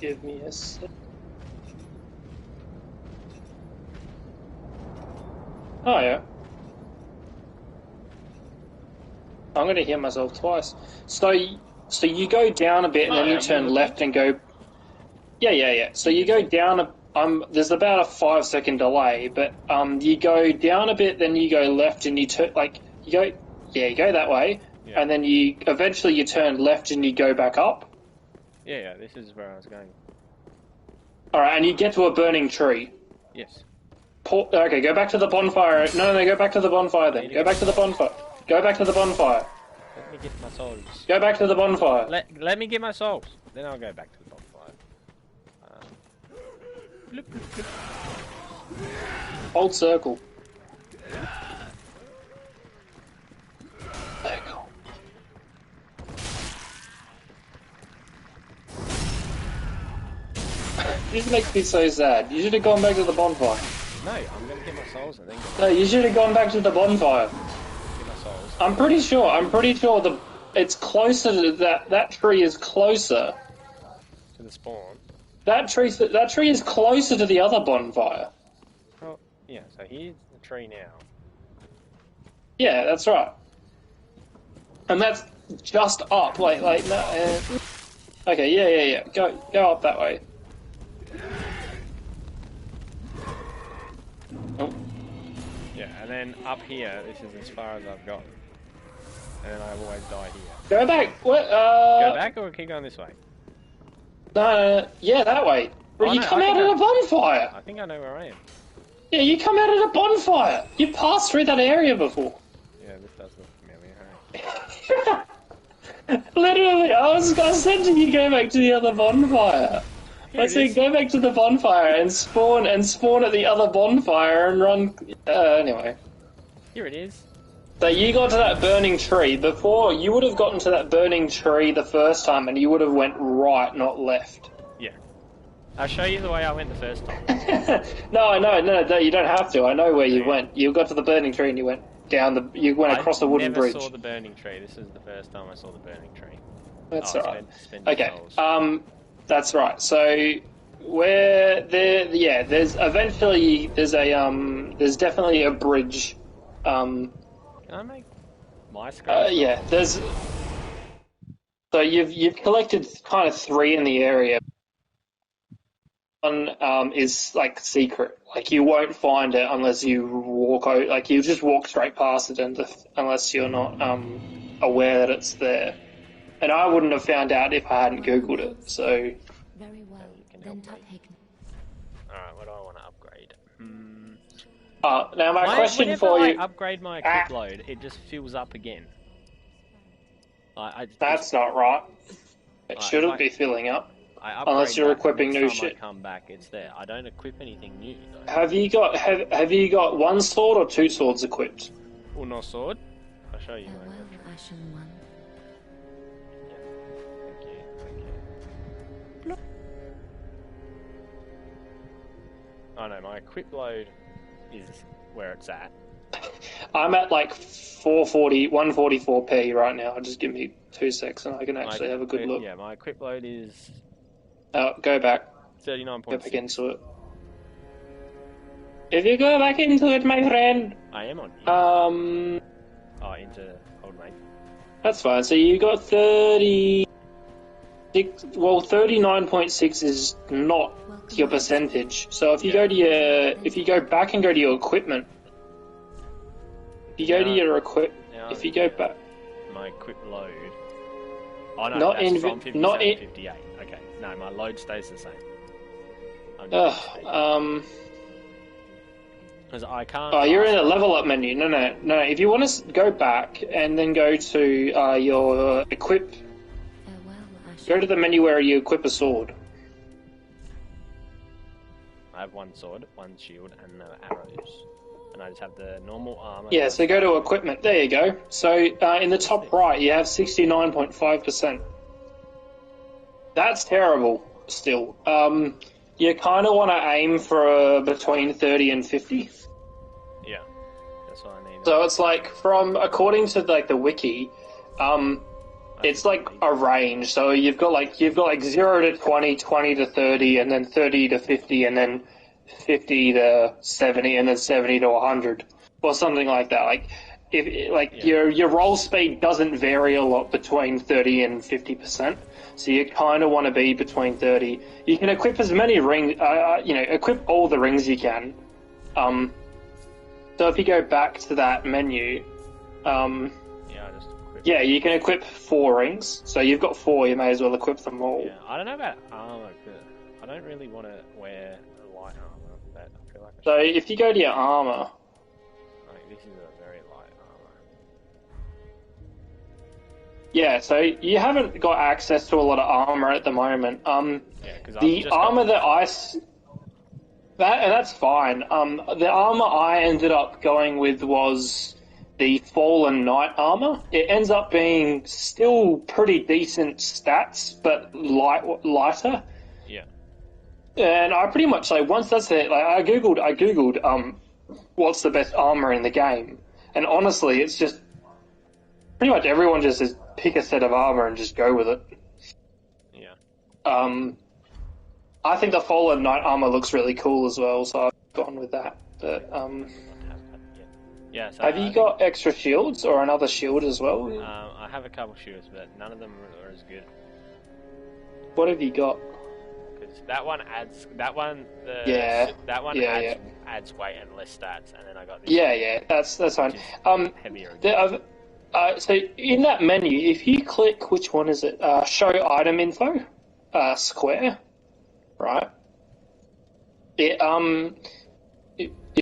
Give me a sec. Oh yeah. I'm gonna hear myself twice. So you go down a bit and then you turn left and go. Yeah. So you go down there's about a 5-second delay, but you go down a bit, then you go left and you turn you go that way, and then you eventually turn left and you go back up. Yeah. This is where I was going. All right, and you get to a burning tree. Yes. Okay, go back to the bonfire. No, go back to the bonfire then. Go back to the bonfire. Go back to the bonfire. Let me get my souls. Go back to the bonfire. Let me get my souls. Then I'll go back to the bonfire. Bloop, bloop, bloop. Hold circle. Circle. This makes me so sad. You should have gone back to the bonfire. No, I'm gonna get my souls and then go. No, you should have gone back to the bonfire. Get my souls. I'm pretty sure it's closer to that tree is closer To the spawn. That tree is closer to the other bonfire. Oh, yeah, so here's the tree now. Yeah, that's right. And that's just up, no. Okay, yeah. Go up that way. Oh. Yeah, and then up here, this is as far as I've got. And then I always die here. Go back. What? Go back or keep going this way? No, yeah, that way. You come out of a bonfire. I think I know where I am. Yeah, you come out of a bonfire. You passed through that area before. Yeah, this does look familiar. Hey? Literally, I said to you go back to the other bonfire. I said go back to the bonfire and spawn at the other bonfire and run. Anyway. Here it is. So you got to that burning tree. Before, you would have gotten to that burning tree the first time and you would have went right, not left. Yeah. I'll show you the way I went the first time. No, you don't have to. I know where you went. You got to the burning tree and you went across the wooden bridge. I never saw the burning tree. This is the first time I saw the burning tree. That's alright. Okay, that's right. So, there's definitely a bridge, Can I make my screen? yeah, so you've collected kind of 3 in the area. One is like secret, like you won't find it unless you walk out, like you just walk straight past it, unless you're not aware that it's there. And I wouldn't have found out if I hadn't googled it. So. Very well. Then Alright, what do I want to upgrade? Now my question for you. Whenever I upgrade my equip load, it just fills up again. That's not right. It shouldn't be filling up. Unless you're equipping new shit. I come back, it's there. I don't equip anything new though. Have you got 1 sword or 2 swords equipped? Or no sword? I'll show you. Oh no, my equip load is where it's at. I'm at like 144p right now. Just give me 2 seconds and I can actually have a good look. Yeah, my equip load is... Go back. 39.6. Go back into it. If you go back into it, my friend... I am on here. Oh, into old mate. That's fine. So you got 30... Well, 39.6 is not your percentage. So if you go to if you go back and go to your equipment, if you go to your if you go back, my equip load. Oh no, not that's from 57 to 58. Okay, no, my load stays the same. Because I can't. Oh, you're in a level up menu. No. If you want to go back and then go to your equip. Go to the menu where you equip a sword. I have 1 sword, 1 shield, and no arrows. And I just have the normal armor. Yeah, so go to equipment. There you go. So in the top right, you have 69.5%. That's terrible, still. You kind of want to aim for between 30 and 50. Yeah, that's what I need. So it's like, according to like the wiki, It's like a range. So you've got like 0 to 20, 20 to 30, and then 30 to 50, and then 50 to 70, and then 70 to 100, or something like that. Like your roll speed doesn't vary a lot between 30 and 50%. So you kind of want to be between 30. You can equip as many rings, equip all the rings you can. So if you go back to that menu, Yeah, you can equip 4 rings. So you've got 4, you may as well equip them all. Yeah, I don't know about armor, but I don't really want to wear light armor. But I feel like So if you go to your armor, like this is a very light armor. yeah, so you haven't got access to a lot of armor at the moment. The armor that's fine. The armor I ended up going with was the Fallen Knight armor. It ends up being still pretty decent stats, but lighter. Yeah. And I pretty much once that's it. Like I googled what's the best armor in the game, and honestly, it's just pretty much everyone just says pick a set of armor and just go with it. Yeah. I think the Fallen Knight armor looks really cool as well, so I've gone with that. But yeah. So have you got extra shields or another shield as well? I have a couple shields, but none of them are as good. What have you got? Because that one adds adds weight and less stats, and then I got this. Yeah, that's fine. Heavier. So in that menu, if you click, which one is it? Show item info, square, right? If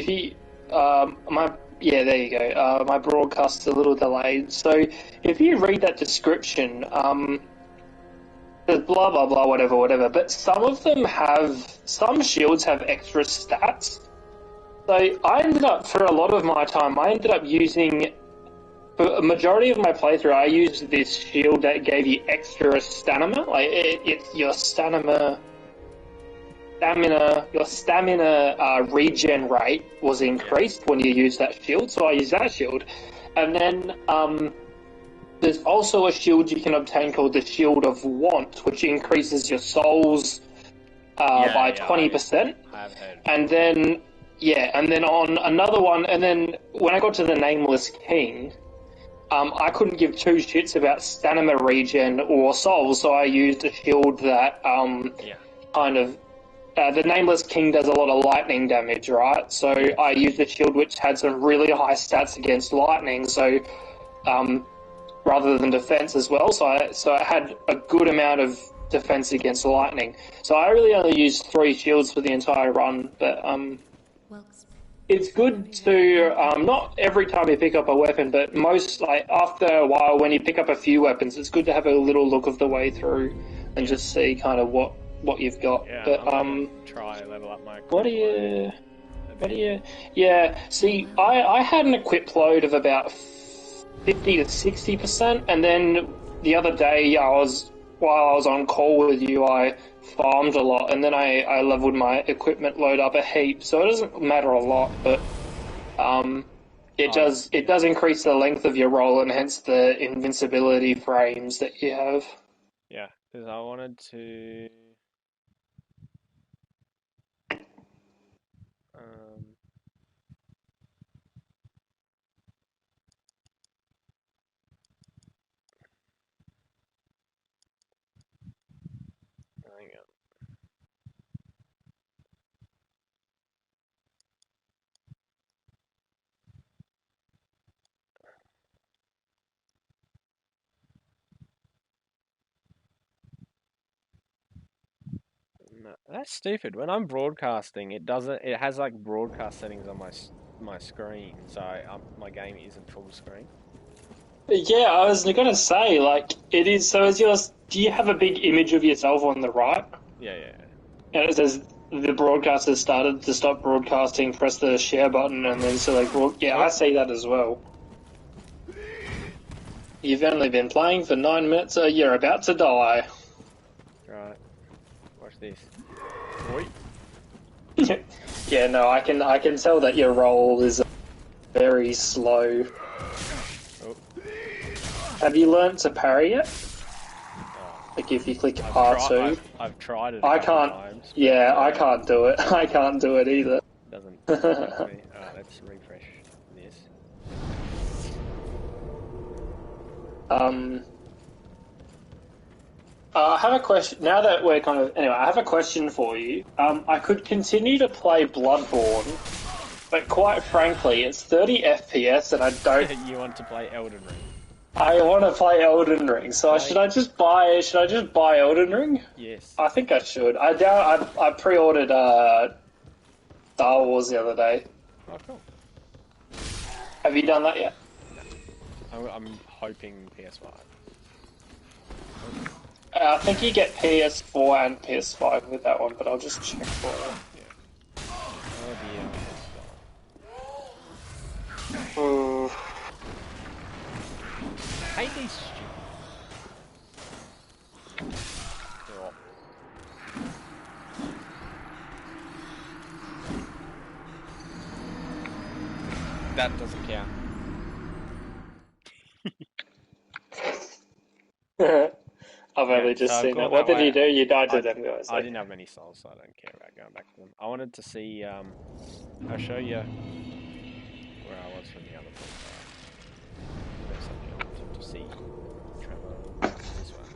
you there you go. My broadcast's a little delayed. So if you read that description, there's blah blah blah whatever. But some shields have extra stats. So I ended up, for a lot of my time, using, for a majority of my playthrough, I used this shield that gave you extra stamina. Like it's your stamina regen rate was increased when you use that shield, so I used that shield. And then there's also a shield you can obtain called the Shield of Want, which increases your souls by 20%. I've heard. And then on another one, and then when I got to the Nameless King, I couldn't give two shits about stamina regen or souls, so I used a shield that kind of... the Nameless King does a lot of lightning damage, right? So I used a shield which had some really high stats against lightning, so rather than defense as well. So I had a good amount of defense against lightning. So I really only used 3 shields for the entire run, but it's good to not every time you pick up a weapon, but after a while when you pick up a few weapons, it's good to have a little look of the way through and just see kind of what you've got. Yeah, but try level up my equip what do you see, I had an equip load of about 50 to 60%, and then the other day while I was on call with you, I farmed a lot, and then I leveled my equipment load up a heap, so it doesn't matter a lot, but it does increase the length of your roll and hence the invincibility frames that you have. Yeah, because I wanted to... hang on. No, that's stupid. When I'm broadcasting, it doesn't. It has like broadcast settings on my screen, so my game isn't full screen. Yeah, I was gonna say, it is. So is yours? Do you have a big image of yourself on the right? Yeah. And it says the broadcast has started. To stop broadcasting, press the share button and then select. Yeah, I see that as well. You've only been playing for 9 minutes, so you're about to die. Right. Watch this. Oi. Yeah, no, I can tell that your roll is very slow. Oh. Have you learnt to parry yet? Like if you click I've R2. I've tried it. I couple can't. Times, but, Yeah, I can't do it. I can't do it either. Doesn't let me. Alright, let's refresh this. I have a question. Now that we're kind of anyway, I have a question for you. I could continue to play Bloodborne, but quite frankly, it's 30 FPS, and I don't. You want to play Elden Ring? I want to play Elden Ring, so Play- should I just buy? Should I just buy Elden Ring? Yes. I think I should. I pre-ordered Star Wars the other day. Oh, cool. Have you done that yet? I'm hoping PS5. I think you get PS4 and PS5 with that one, but I'll just check for it. Oh dear. Ooh. I hate these stupid. Oh. That doesn't count. I've only just so seen cool it. What that did way. you do? You died to them guys. I didn't have many souls, so I don't care about going back to them. I wanted to see, I'll show you where I was from the other point. There's something I wanted to see. Travel this one.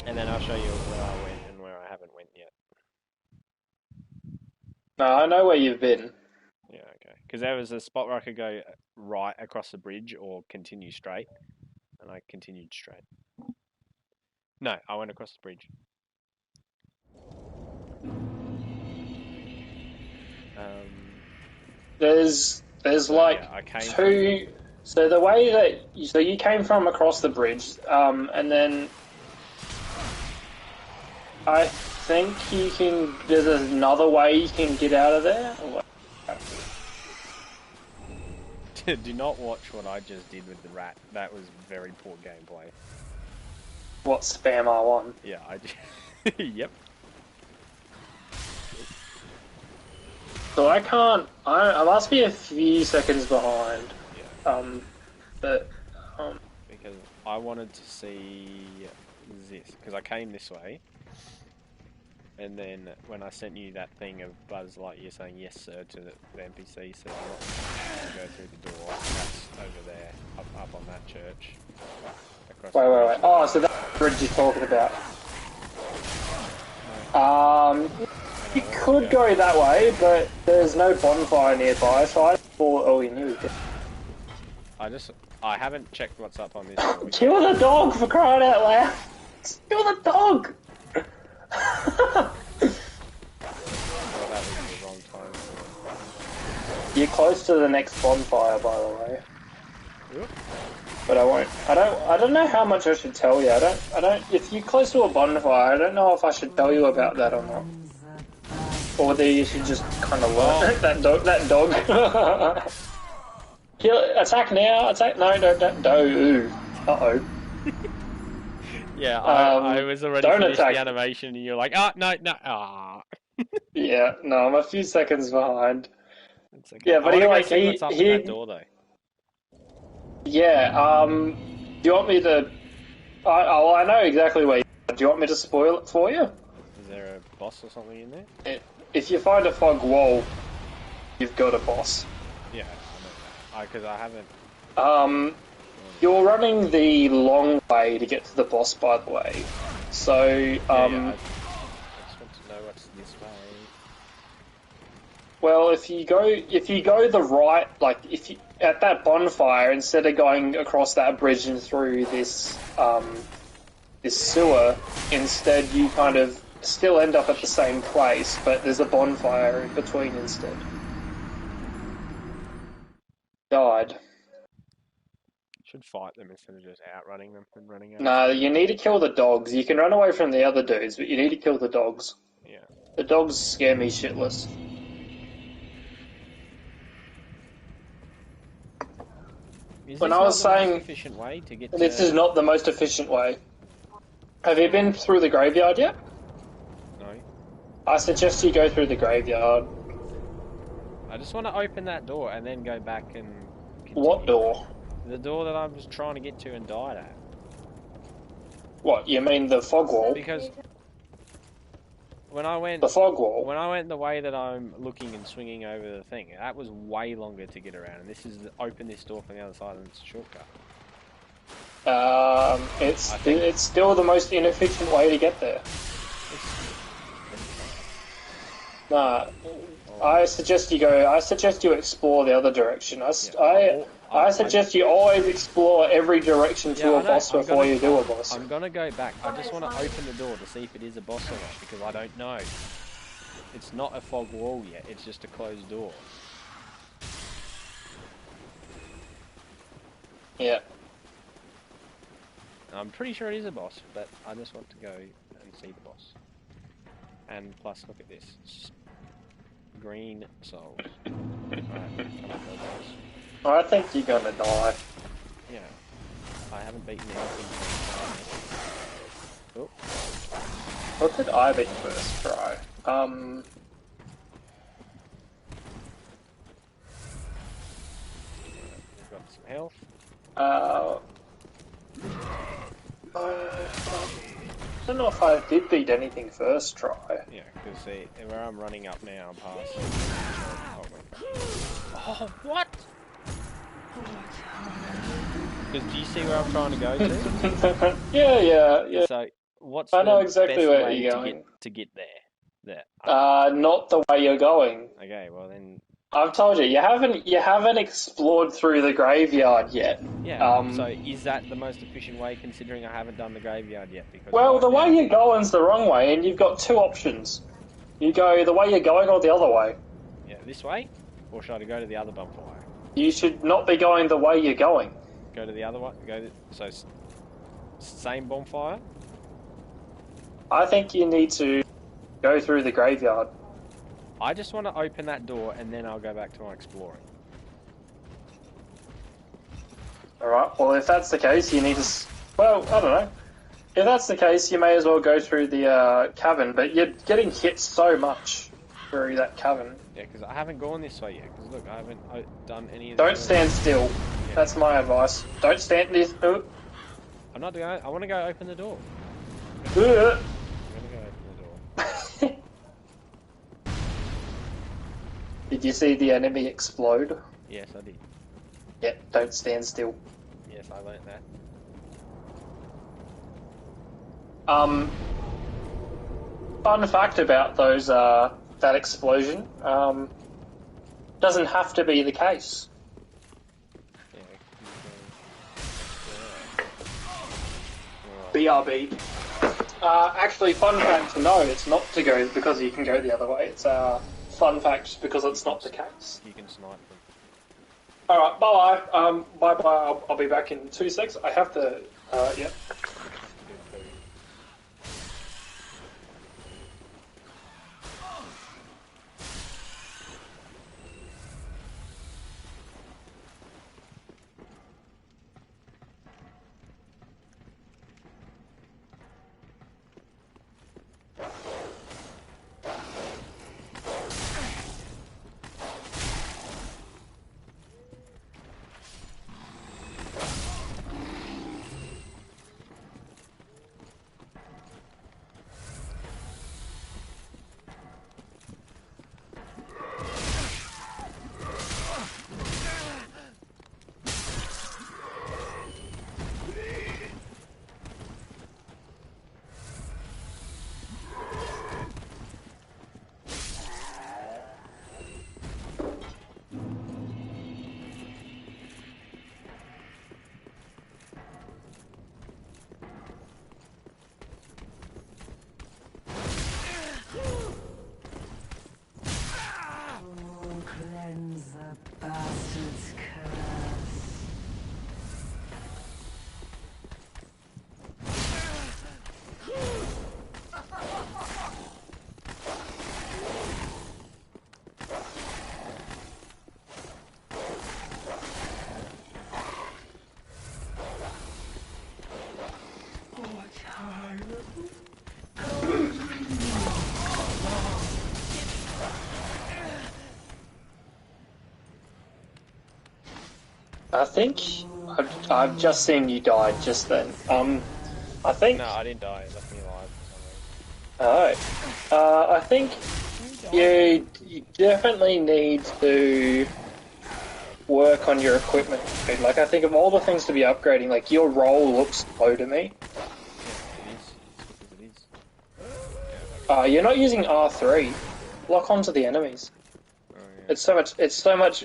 And then I'll show you where I went and where I haven't went yet. No, I know where you've been. Yeah, okay. Because there was a spot where I could go right across the bridge or continue straight. And I continued straight. No, I went across the bridge. There's like yeah, I came two. So the way that you came from across the bridge, and then I think you can. There's another way you can get out of there. Do not watch what I just did with the rat. That was very poor gameplay. What, spam R1? Yeah, I did. Yep. So I can't. I must be a few seconds behind. Yeah. But Because I wanted to see this because I came this way, and then when I sent you that thing of Buzz Lightyear saying yes sir to the NPC, said I'm not going to go through the door. That's over there, up on that church. Across wait. Oh, so that's the bridge you're talking about. You could go that way, but there's no bonfire nearby, so I thought, oh, you knew. I haven't checked what's up on this. Kill the dog, for crying out loud! Kill the dog! Oh, that was the wrong time. You're close to the next bonfire, by the way. Yep. But I won't. I don't know how much I should tell you. I don't. If you're close to a bonfire, I don't know if I should tell you about that or not. Or whether you should just kind of learn that dog. Kill, attack now, attack, no, don't, uh-oh. Yeah, I was already finished attack. the animation and you're like, oh, no, Yeah, no, I'm a few seconds behind. It's okay. Yeah, but I anyway, see what's up in that door, though. Yeah, do you want me to... I know exactly where you are. Do you want me to spoil it for you? Is there a boss or something in there? If you find a fog wall, you've got a boss. Yeah, I know that. Because I haven't... You're running the long way to get to the boss, by the way. So, I just want to know what's this way. Well, if you go the right, like if you at that bonfire, instead of going across that bridge and through this this sewer, instead you kind of still end up at the same place, but there's a bonfire in between instead. Died. Should fight them instead of just outrunning them and running out. No, you need to kill the dogs. You can run away from the other dudes, but you need to kill the dogs. Yeah. The dogs scare me shitless. When I was saying efficient way to get to... this is not the most efficient way. Have you been through the graveyard yet? No. I suggest you go through the graveyard. I just want to open that door and then go back and continue. What door? The door that I was trying to get to and died at. What, you mean the fog wall? Because when I went The fog wall? when I went the way that I'm looking and swinging over the thing, that was way longer to get around. And this is open this door from the other side, and it's a shortcut. It's still the most inefficient way to get there. Nah, I suggest you explore the other direction. I suggest you always explore every direction to a boss before you do a boss. I'm gonna go back. I just want to open the door to see if it is a boss or not, because I don't know. It's not a fog wall yet, it's just a closed door. Yeah. I'm pretty sure it is a boss, but I just want to go and see the boss. And plus, look at this. Green souls. Alright, come on, go boss. I think you're gonna die. Yeah. I haven't beaten anything. Oh. What did I beat first try? We've got some health. I don't know if I did beat anything first try. Yeah, because where I'm running up now, I'm past. Oh, what? Because do you see where I'm trying to go to? yeah. So, what's I know the exactly best where way you're going. to get there? Not the way you're going. Okay, well then. I've told you, you haven't explored through the graveyard yet. Yeah. So is that the most efficient way, considering I haven't done the graveyard yet? Because the way you're going's the wrong way, and you've got two options. You go the way you're going or the other way. Yeah, this way, or should I go to the other bumper way? You should not be going the way you're going. Go to the other one. Same bonfire. I think you need to go through the graveyard. I just want to open that door and then I'll go back to my exploring. Alright, well if that's the case, you need to... Well, I don't know. If that's the case, you may as well go through the cavern, but you're getting hit so much through that cavern. Yeah, because I haven't gone this way yet, because look, I haven't done any of Don't stand still. Yeah. That's my advice. Don't stand this... I'm not doing it. I want to go open the door. I'm going to go open the door. Did you see the enemy explode? Yes, I did. Yeah, don't stand still. Yes, I learnt that. Fun fact about those, that explosion, doesn't have to be the case. Yeah, BRB. Actually, fun fact, no, it's not to go because you can go the other way. It's fun fact because it's not the case. You can snipe them. Alright, bye-bye. Bye-bye, I'll be back in 2 seconds. I have to, yeah. I think I've just seen you die just then. I think. No, I didn't die. It left me alive for some reason. Oh. I think you definitely need to work on your equipment. Like, I think of all the things to be upgrading, like, your roll looks slow to me. It is. You're not using R3. Lock onto the enemies. Oh, yeah.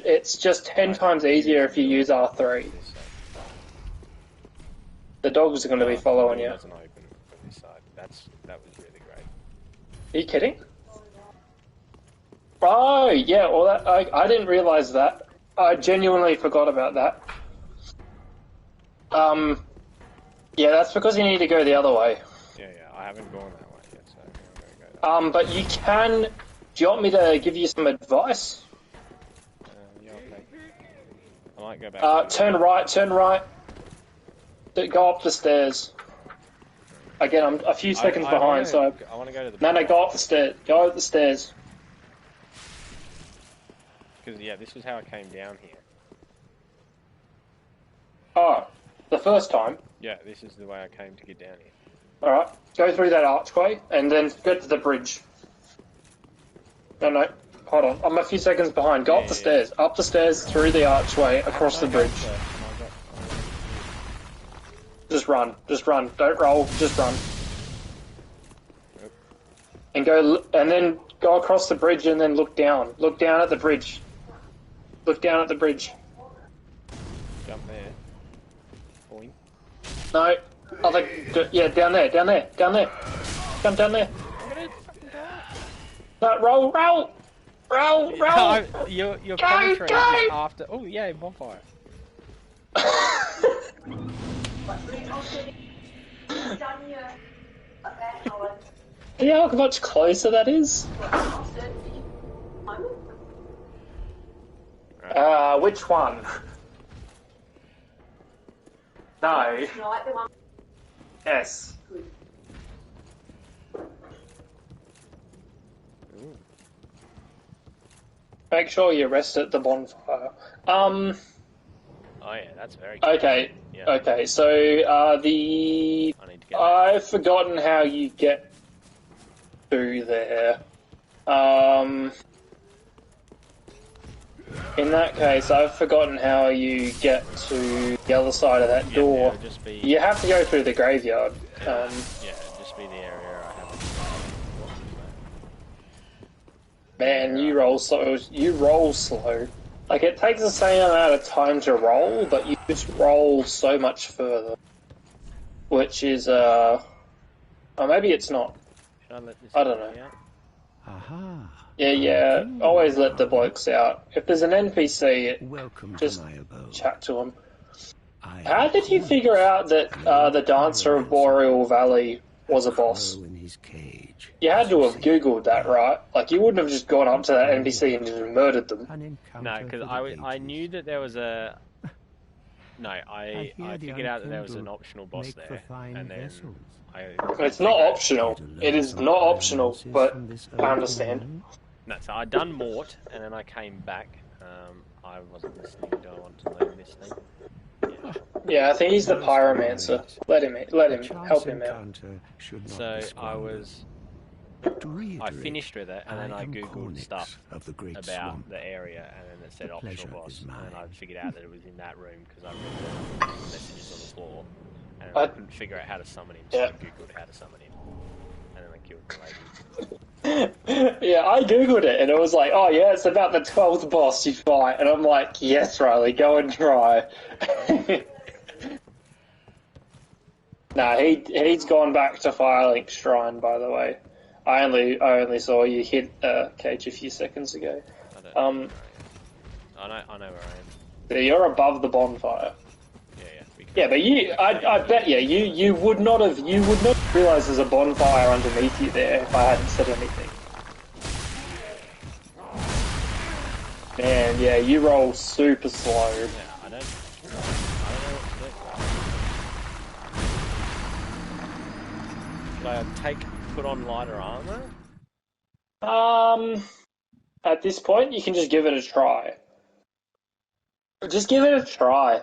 It's just 10 times easier if you use R3. The dogs are going to be following the you. door doesn't open from this side. That was really great. Are you kidding? Oh, yeah, well, I didn't realise that. I genuinely forgot about that. Yeah, that's because you need to go the other way. Yeah, I haven't gone that way yet, so I'm going to go that But you can... Do you want me to give you some advice? yeah, okay. I might go back. Turn right. Go up the stairs. Again, I'm a few seconds behind, so... I want to go to the... No, go up the stairs. Go up the stairs. Because, yeah, this was how I came down here. Oh, the first time? Yeah, this is the way I came to get down here. Alright, go through that archway, and then get to the bridge. No, hold on. I'm a few seconds behind. Go up the stairs. Up the stairs, through the archway, across the bridge. Just run. Don't roll, just run. And then go across the bridge and then look down. Look down at the bridge. Jump there. Boing. No. Yeah, down there. Jump down there. No, roll! You're penetrating after... Oh, yeah, bonfire. Yeah, how much closer that is? Which one? No. Yes. Make sure you rest at the bonfire. Oh yeah, that's very good. Okay. Yeah. Okay, so I need to get I've forgotten how you get to there. In that case, I've forgotten how you get to the other side of that door. Just be... You have to go through the graveyard. Yeah, just be the area I haven't... Man, you roll slow. Like, it takes the same amount of time to roll, but you just roll so much further. Which is, oh, maybe it's not. Should I let this I don't know. out? Aha. Yeah, always let the blokes out. If there's an NPC, Welcome just to my abode. chat to them. I How did you figure out that the Dancer of Boreal Valley was a boss? in his cage. You had to have googled that, right? Like, you wouldn't have just gone up to that NPC and just murdered them. No, because I knew that there was a... No, I figured out that there was an optional boss there, and then It's not optional. It is not optional, but I understand. No, so I done Mort, and then I came back. I wasn't listening. Do I want to learn this thing? Yeah, I think he's the pyromancer. Let him help him out. So I finished with it, and then I googled stuff about the area, and then it said optional boss, and then I figured out that it was in that room because I read the messages on the floor, and I couldn't figure out how to summon him, so I googled how to summon him, and then I killed the lady. Yeah, I googled it, and it was like, oh yeah, it's about the 12th boss you fight, and I'm like, yes, Riley, go and try. Nah, he's gone back to Firelink Shrine, by the way. I only saw you hit Cage a few seconds ago. I know where I am. So you're above the bonfire. Yeah. Yeah, but I bet you would not realise there's a bonfire underneath you there if I hadn't said anything. Man, yeah, you roll super slow. Yeah, I don't know what to do. Should I put on lighter armor? At this point, you can just give it a try. Just give it a try.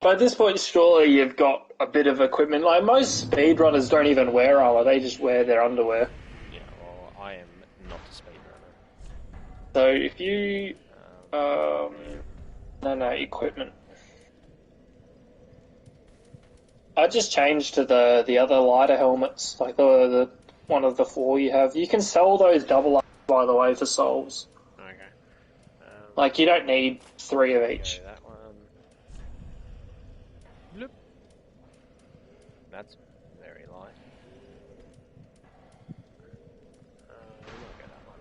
By this point, surely you've got a bit of equipment. Like most speedrunners don't even wear armor; they just wear their underwear. Yeah, well, I am not a speedrunner. So if you, no, equipment. I just changed to the other lighter helmets, like the one of the 4 you have. You can sell those double up, by the way, for souls. Okay. Like you don't need 3 of each. Okay, that one. Bloop. That's very light. We'll get that one.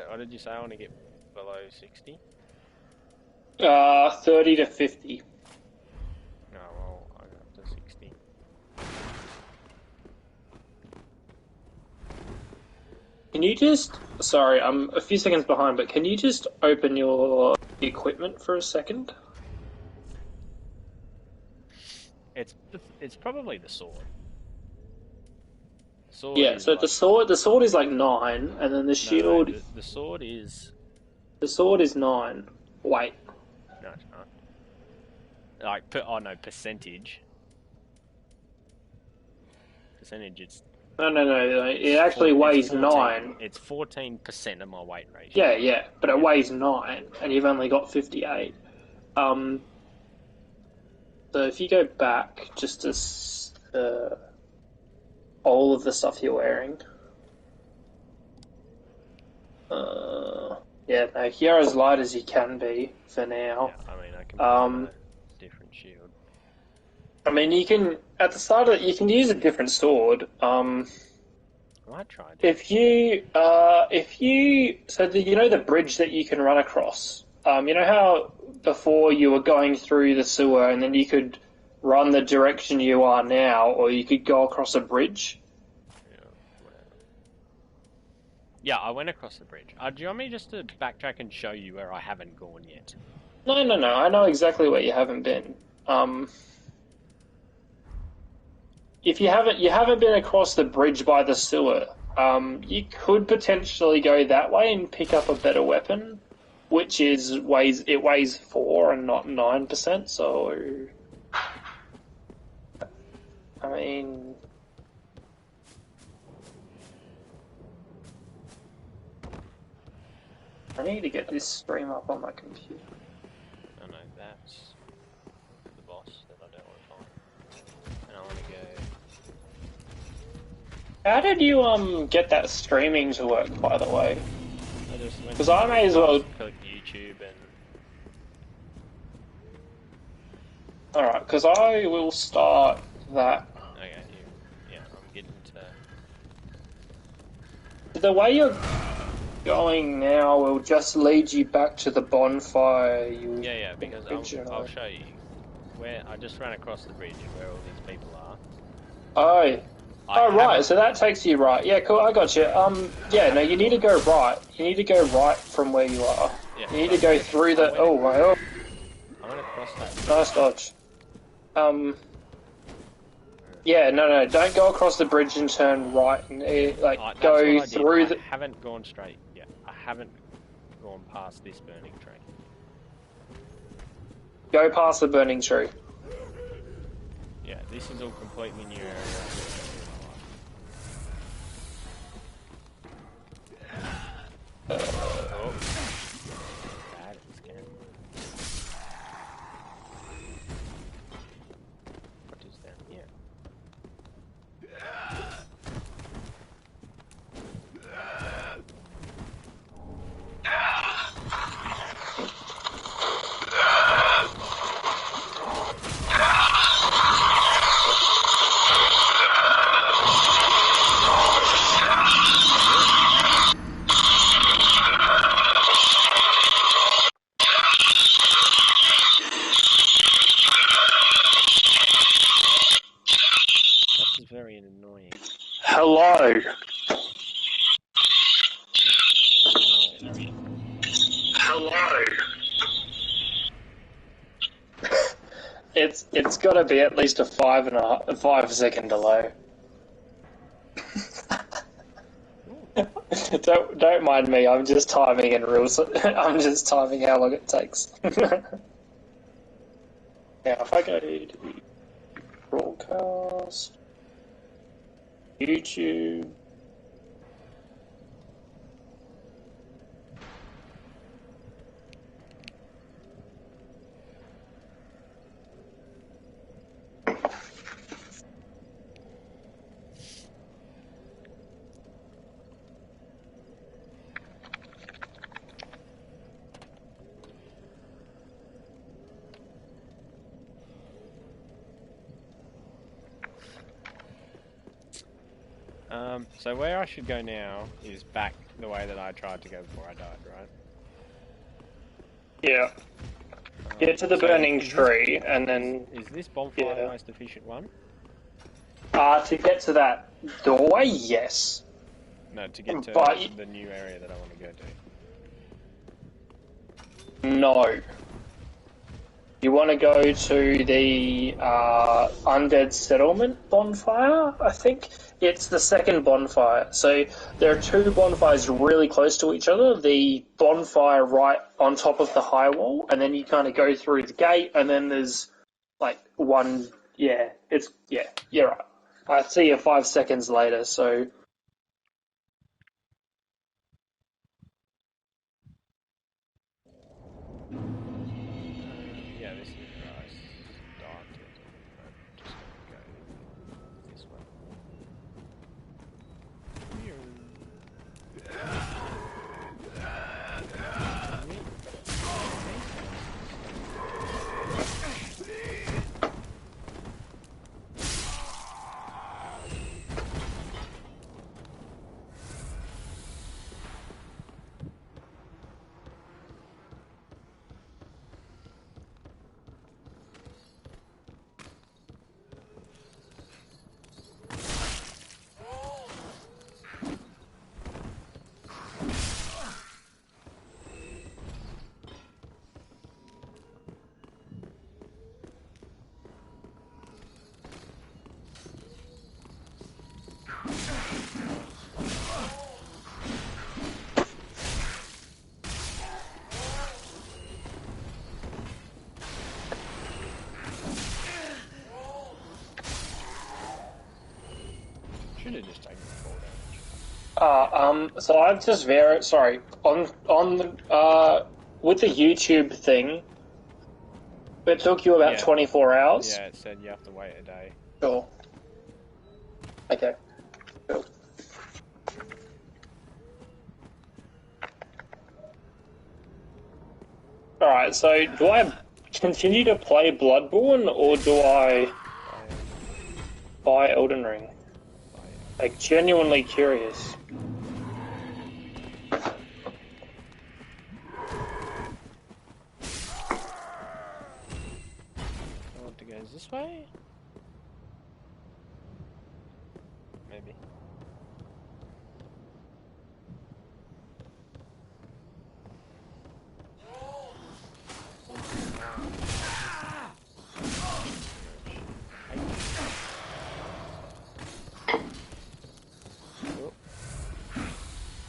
What did you say? I want to get below 60? 30 to 50. No, well, I got up to 60. Can you just... Sorry, I'm a few seconds behind, but can you just open your equipment for a second? It's probably the sword. Yeah, so like, the sword is like 9, and then the shield... No, the sword is... The sword is 9. Wait. No, it's not. Like, no, percentage. Percentage, it's... No, it actually weighs 9. It's 14% of my weight ratio. Yeah, but it weighs 9, and you've only got 58. So if you go back just to all of the stuff you're wearing. Yeah, no, you're as light as you can be for now. Yeah, I mean, I can put on a different shield. I mean, you can, at the start of it, you can use a different sword. I might try to. If you, so you know the bridge that you can run across? You know how before you were going through the sewer and then you could run the direction you are now, or you could go across a bridge? Yeah, I went across the bridge. Do you want me just to backtrack and show you where I haven't gone yet? No, I know exactly where you haven't been. If you haven't been across the bridge by the sewer, you could potentially go that way and pick up a better weapon, which weighs 4 and not 9%. So, I mean, I need to get this stream up on my computer. Oh no, that's the boss that I don't want to find. And I want to go... How did you get that streaming to work, by the way? I just went... Because I may as well... click YouTube and... Alright, because I will start that. Okay, yeah, I'm getting to... The way you're going now will just lead you back to the bonfire. Yeah, because I'll show you. Where I just ran across the bridge where all these people are. Right, so that takes you right. Yeah, cool, I got you. Yeah, no, you need to go right. You need to go right from where you are. Yeah, you need to go through the... I went across that. Nice dodge. Yeah, no, don't go across the bridge and turn right and, go through the... I haven't gone straight yet. I haven't gone past this burning tree. Go past the burning tree. Yeah, this is all completely new area. Oh. Bad as can. What is down here? Very annoying. Hello. Hello. It's got to be at least a 5 second delay. Don't mind me. I'm just timing in real. I'm just timing how long it takes. Now, if I go to broadcast, YouTube. So where I should go now is back the way that I tried to go before I died, right? Yeah. Get to the burning tree, and then... Is this bonfire the most efficient one? To get to that doorway, yes. No, to get to the new area that I want to go to. No. You want to go to the Undead Settlement bonfire, I think? It's the second bonfire. So there are two bonfires really close to each other. The bonfire right on top of the high wall, and then you kind of go through the gate, and then there's like one... Yeah, you're right. I see you 5 seconds later, so... Yeah, this is where I started. I'm just going to go this way. Should have just taken the fall damage. So I've just with the YouTube thing, it took you about 24 hours. Yeah, it said you have to wait a day. Sure. Okay. Cool. Alright, so do I continue to play Bloodborne, or do I buy Elden Ring? Like, genuinely curious. I want to go this way? Maybe.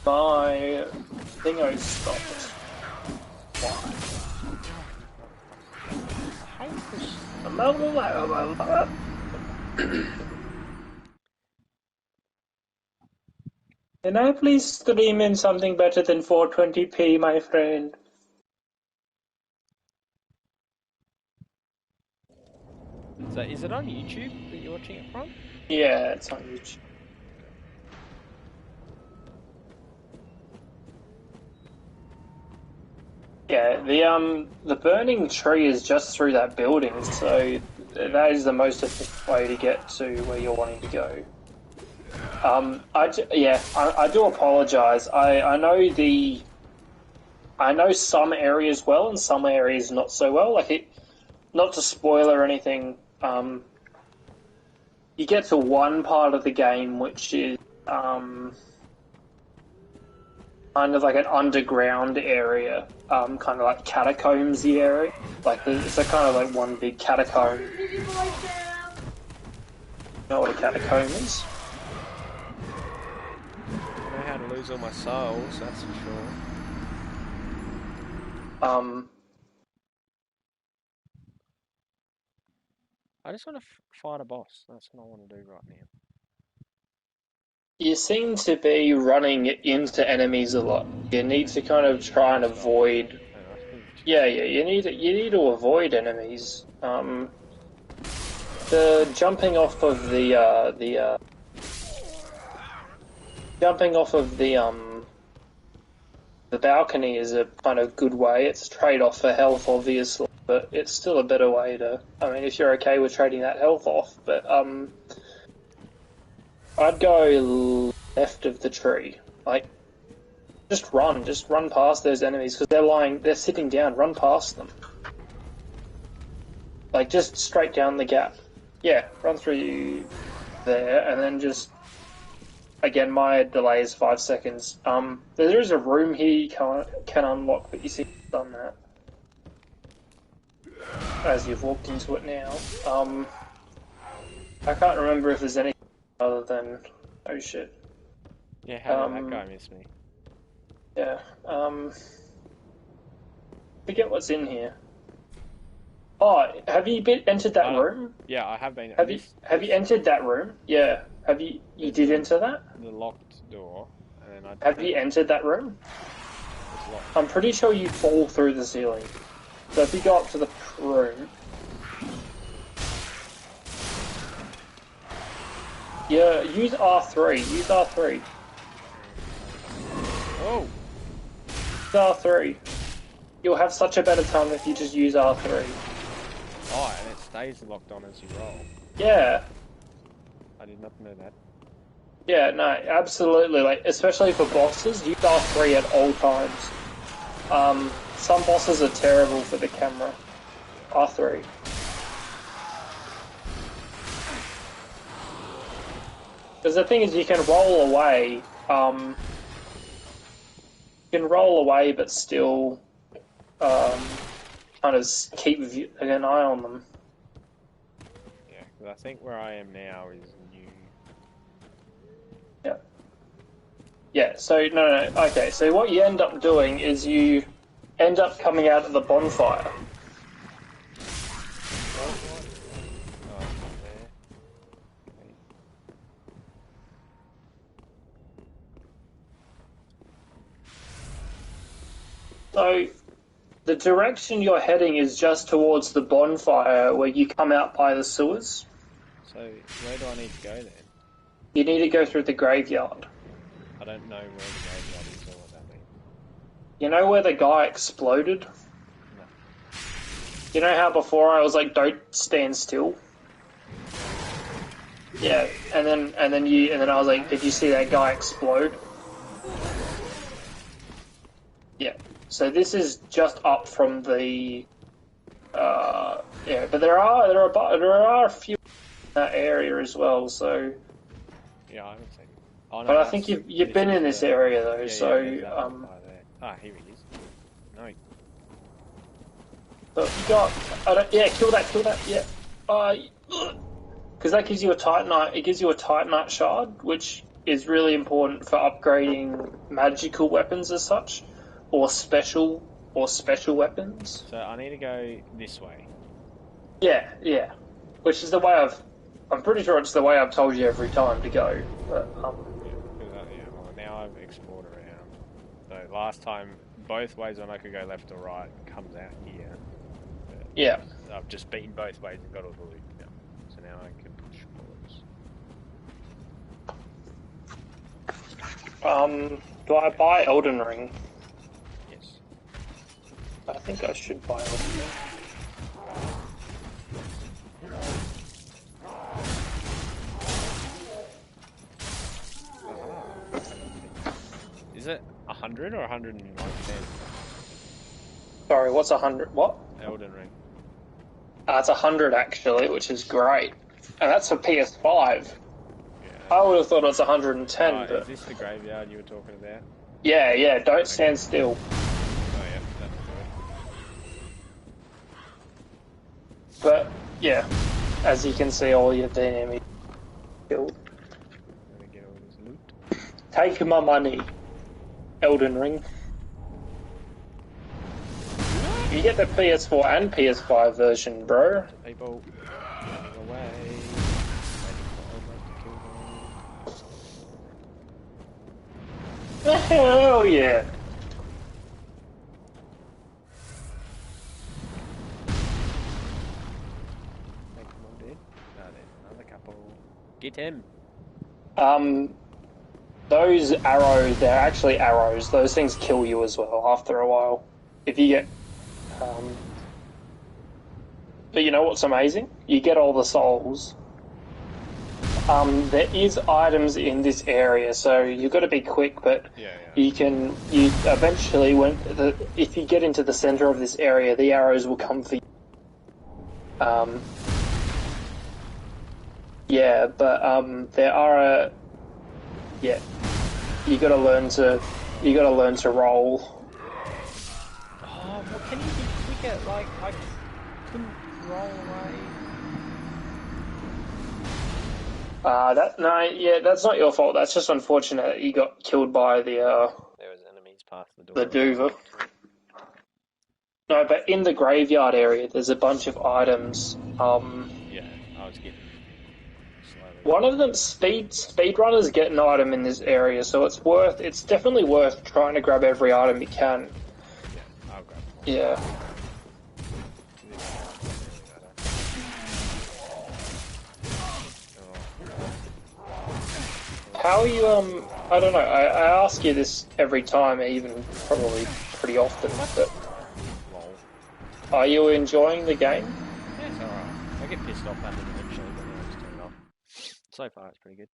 My thingo stopped. Why? Can I please stream in something better than 420p, my friend? So, is it on YouTube that you're watching it from? Yeah, it's on YouTube. Yeah, the burning tree is just through that building, so that is the most efficient way to get to where you're wanting to go. I do apologise. I know some areas well and some areas not so well. Not to spoil or anything. You get to one part of the game which is kind of like an underground area, kind of like catacombsy area. Like it's a kind of like one big catacomb. You know what a catacomb is? I know how to lose lose all my souls, that's for sure. I just want to fight a boss. That's what I want to do right now. You seem to be running into enemies a lot. You need to kind of try and avoid. Yeah, you need to avoid enemies. The jumping off of the balcony is a kind of good way. It's a trade-off for health, obviously, but it's still a better way to. I mean, if you're okay with trading that health off, but I'd go left of the tree. Like, just run past those enemies because they're sitting down. Run past them. Like, just straight down the gap. Yeah, run through there, and then just. Again, my delay is 5 seconds. There is a room here you can unlock, but you see I've done that. As you've walked into it now. I can't remember if there's anything other than... Oh shit. Yeah, how did that guy miss me? Yeah, forget what's in here. Oh, have you entered that room? Yeah, I have been. Have you entered that room? Yeah. Have you did enter that? The locked door, and I... Have you entered that room? It's locked. I'm pretty sure you fall through the ceiling. So if you go up to the room... Yeah, use R3. Use R3. Oh! Use R3. You'll have such a better time if you just use R3. Oh, and it stays locked on as you roll. Yeah. I did not know that. Yeah, no, absolutely. Like, especially for bosses, use R3 at all times. Some bosses are terrible for the camera. R3. Because the thing is, you can roll away. You can roll away, but still kind of keep an eye on them. Yeah, because I think where I am now is new. Yeah. Yeah, so, no, okay, so what you end up doing is you end up coming out of the bonfire. So, the direction you're heading is just towards the bonfire where you come out by the sewers. So, where do I need to go then? You need to go through the graveyard. I don't know where the graveyard is or what that means. You know where the guy exploded? No. You know how before I was like, don't stand still? Yeah, and then I was like, did you see that guy explode? Yeah. So this is just up from the, yeah, but there are a few in that area as well. So. Yeah, I haven't seen. Oh, no, but I think you've been in this area though. Yeah, so here he is. No. So you got, yeah, kill that, yeah. Because that gives you a Titanite. It gives you a Titanite shard, which is really important for upgrading magical weapons as such. Or special weapons. So I need to go this way. Yeah. Which is the way I'm pretty sure it's the way I've told you every time to go. But, well, now I've explored around. So last time, both ways when I could go left or right comes out here. But yeah. I've just beaten both ways and got all the loot. Yeah. So now I can push forwards. Do I buy Elden Ring? Yes. I think I should buy Elden Ring. Is it 100 or 110? Sorry, what's 100? What? Elden Ring. It's 100 actually, which is great. And that's for PS5. Yeah. I would have thought it was 110, but... Is this the graveyard you were talking about? Yeah, don't stand still. Oh yeah, that's good. But, yeah, as you can see, all your enemies killed. Gonna get all this loot. Take my money. Elden Ring. You get the PS4 and PS5 version, bro. People running away. Hell yeah. Make them all dead. No, there's another couple. Get him. Those arrows, they're actually arrows. Those things kill you as well after a while. If you get, but you know what's amazing? You get all the souls. There is items in this area, so you've got to be quick, but you eventually, if you get into the center of this area, the arrows will come for you. Yeah, but, there are you gotta learn to roll. Oh, well, can you be quicker? Like, I couldn't roll away. That's not your fault. That's just unfortunate that you got killed by the There was enemies past the door. the Duva. No, but in the graveyard area, there's a bunch of items. Yeah, I was getting slowly. One of them, speedrunners get an item in this area, so it's definitely worth trying to grab every item you can. Yeah, I'll grab them all. Yeah. How are you, I don't know, I ask you this every time, even probably pretty often, but are you enjoying the game? Yeah, it's alright. I get pissed off at it eventually, but then I just turn it off. So far, it's pretty good.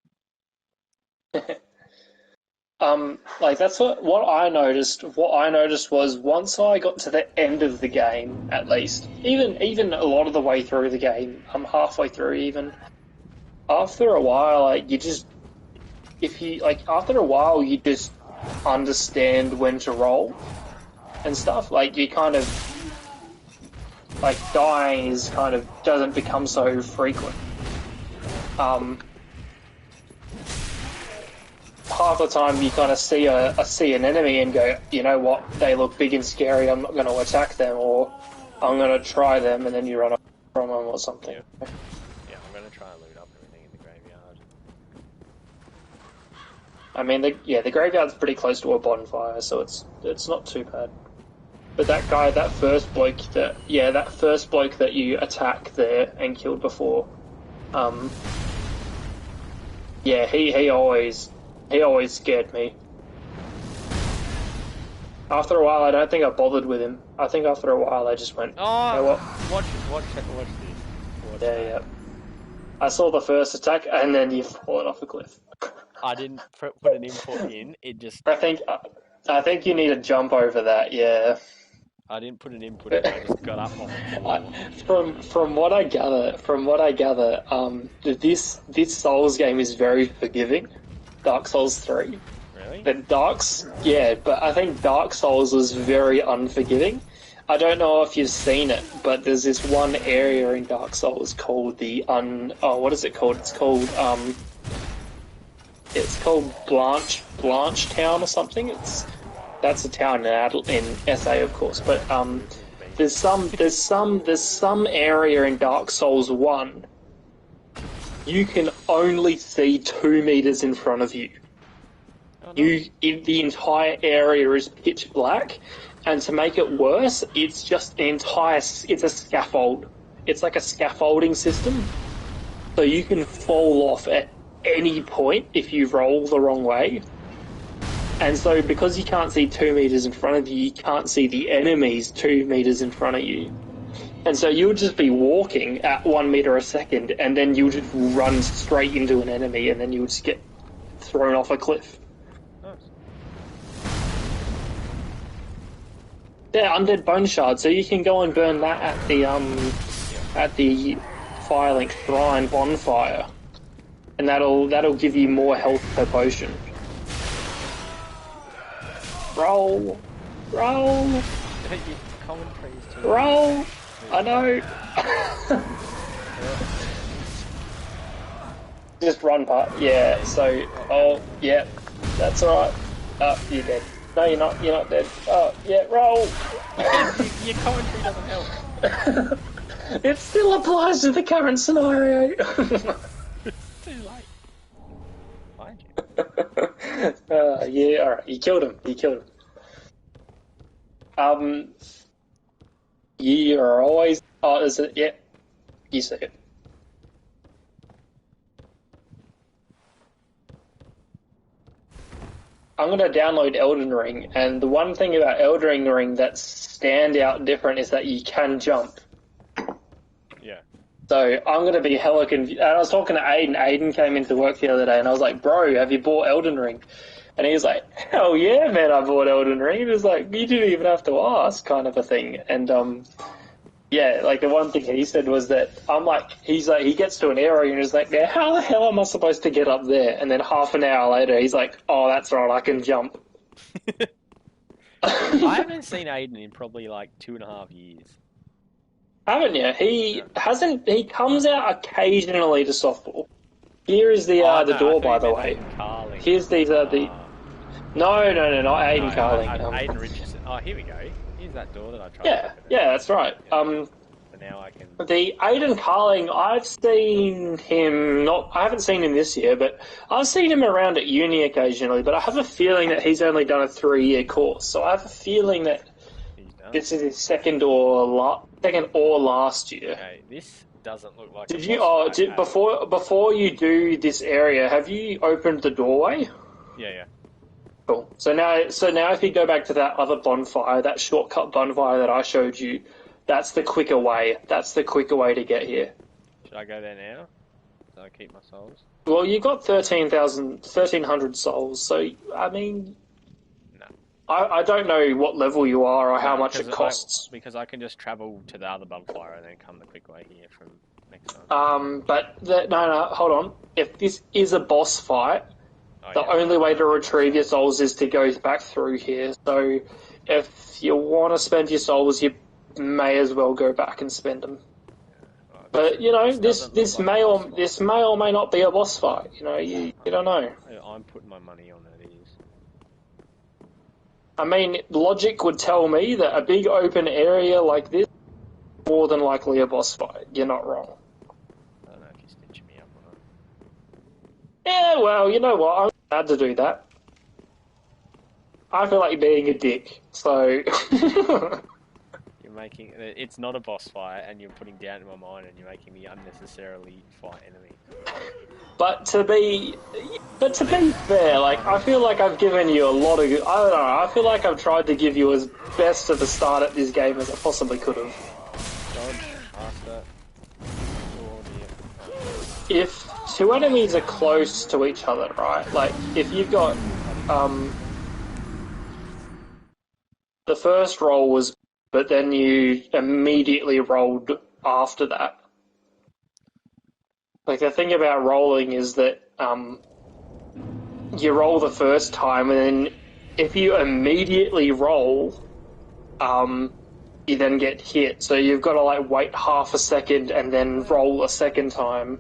Like that's what I noticed. What I noticed was once I got to the end of the game, at least, even a lot of the way through the game, I'm halfway through even. After a while, after a while, you just understand when to roll and stuff. Like you kind of like dying doesn't become so frequent. Half the time you kind of see an enemy and go, you know what, they look big and scary, I'm not going to attack them, or I'm going to try them, and then you run away from them or something. Yeah, I'm going to try and loot up everything in the graveyard. I mean, the graveyard's pretty close to a bonfire, so it's not too bad. But that first bloke that you attack there and killed before, he always scared me. After a while, I don't think I bothered with him. I think after a while, I just went, oh, you know what? Watch this. Yeah. I saw the first attack, and then you've fallen off a cliff. I didn't put an input in, it just... I think you need to jump over that, yeah. I didn't put an input in, I just got up on the floor. From what I gather, this Souls game is very forgiving. Dark Souls 3. Really? But I think Dark Souls was very unforgiving. I don't know if you've seen it, but there's this one area in Dark Souls called what is it called? It's called Blanche Town or something. That's a town in SA, of course, but there's some area in Dark Souls 1 you can only see 2 meters in front of you. Oh, no. The entire area is pitch black, and to make it worse, it's just it's a scaffold. It's like a scaffolding system, so you can fall off at any point if you roll the wrong way. And so because you can't see 2 meters in front of you, you can't see the enemies 2 meters in front of you. And so you would just be walking at 1 meter a second, and then you would just run straight into an enemy, and then you would just get thrown off a cliff. Nice. Yeah, Undead Bone Shard, so you can go and burn that at the Firelink Shrine bonfire. And that'll give you more health per potion. Roll! Roll! Roll! I know! Just run part, yeah, so, yeah, that's alright. Oh, you're dead. No, you're not. You're not dead. Oh, yeah, roll. Your commentary doesn't help. It still applies to the current scenario. Too late. Find you. Yeah, alright. You killed him. You killed him. You are always... Oh, is it? Yeah. You see it. I'm going to download Elden Ring, and the one thing about Elden Ring that's stand out different is that you can jump. Yeah. So I'm going to be hella confused. And I was talking to Aiden. Aiden came into work the other day, and I was like, bro, have you bought Elden Ring? And he was like, hell yeah, man, I bought Elden Ring. He was like, you didn't even have to ask, kind of a thing. And, yeah, like the one thing he said was that I'm like, he's like, he gets to an area and he's like, now how the hell am I supposed to get up there? And then half an hour later, he's like, oh, that's right, I can jump. I haven't seen Aiden in probably like 2.5 years. Haven't you? He hasn't. He comes out occasionally to softball. Here is the Oh, the no, door, I by thought the you way. meant Aiden Carling. Here's these the. No, not Aiden Carling. Aiden Richardson. Oh, here we go. Here's that door that I tried. Yeah, yeah, that's right. So now I can. The Aiden Carling, I've seen him not. I haven't seen him this year, but I've seen him around at uni occasionally. But I have a feeling that he's only done a 3-year course, so I have a feeling that this is his second or last year. Okay, this doesn't look like. Did you? Oh, before you do this area, have you opened the doorway? Yeah. Cool. So now if you go back to that other bonfire, that shortcut bonfire that I showed you, that's the quicker way. That's the quicker way to get here. Should I go there now? So I keep my souls? Well, you got 1,300 souls, so, I mean... No. I don't know what level you are or how much it costs. Because I can just travel to the other bonfire and then come the quick way here from next time. No, hold on. If this is a boss fight... The only way to retrieve your souls is to go back through here. So if you want to spend your souls, you may as well go back and spend them. Yeah, but you know, this may or may not be a boss fight. You know, you don't know. I'm putting my money on it. Is. I mean, logic would tell me that a big open area like this is more than likely a boss fight. You're not wrong. I don't know if you're stitching me up or not. Yeah, well, you know what? I'm glad to do that. I feel like being a dick, so... You're making... It's not a boss fight, and you're putting doubt in my mind, and you're making me unnecessarily fight enemies. But to be fair, like, I feel like I've given you a lot of... I don't know, I feel like I've tried to give you as best of the start at this game as I possibly could have. Dodge, faster. If two enemies are close to each other, right? Like, if you've got, the first roll was, but then you immediately rolled after that. Like, the thing about rolling is that, you roll the first time, and then if you immediately roll, you then get hit. So you've got to, like, wait half a second and then roll a second time.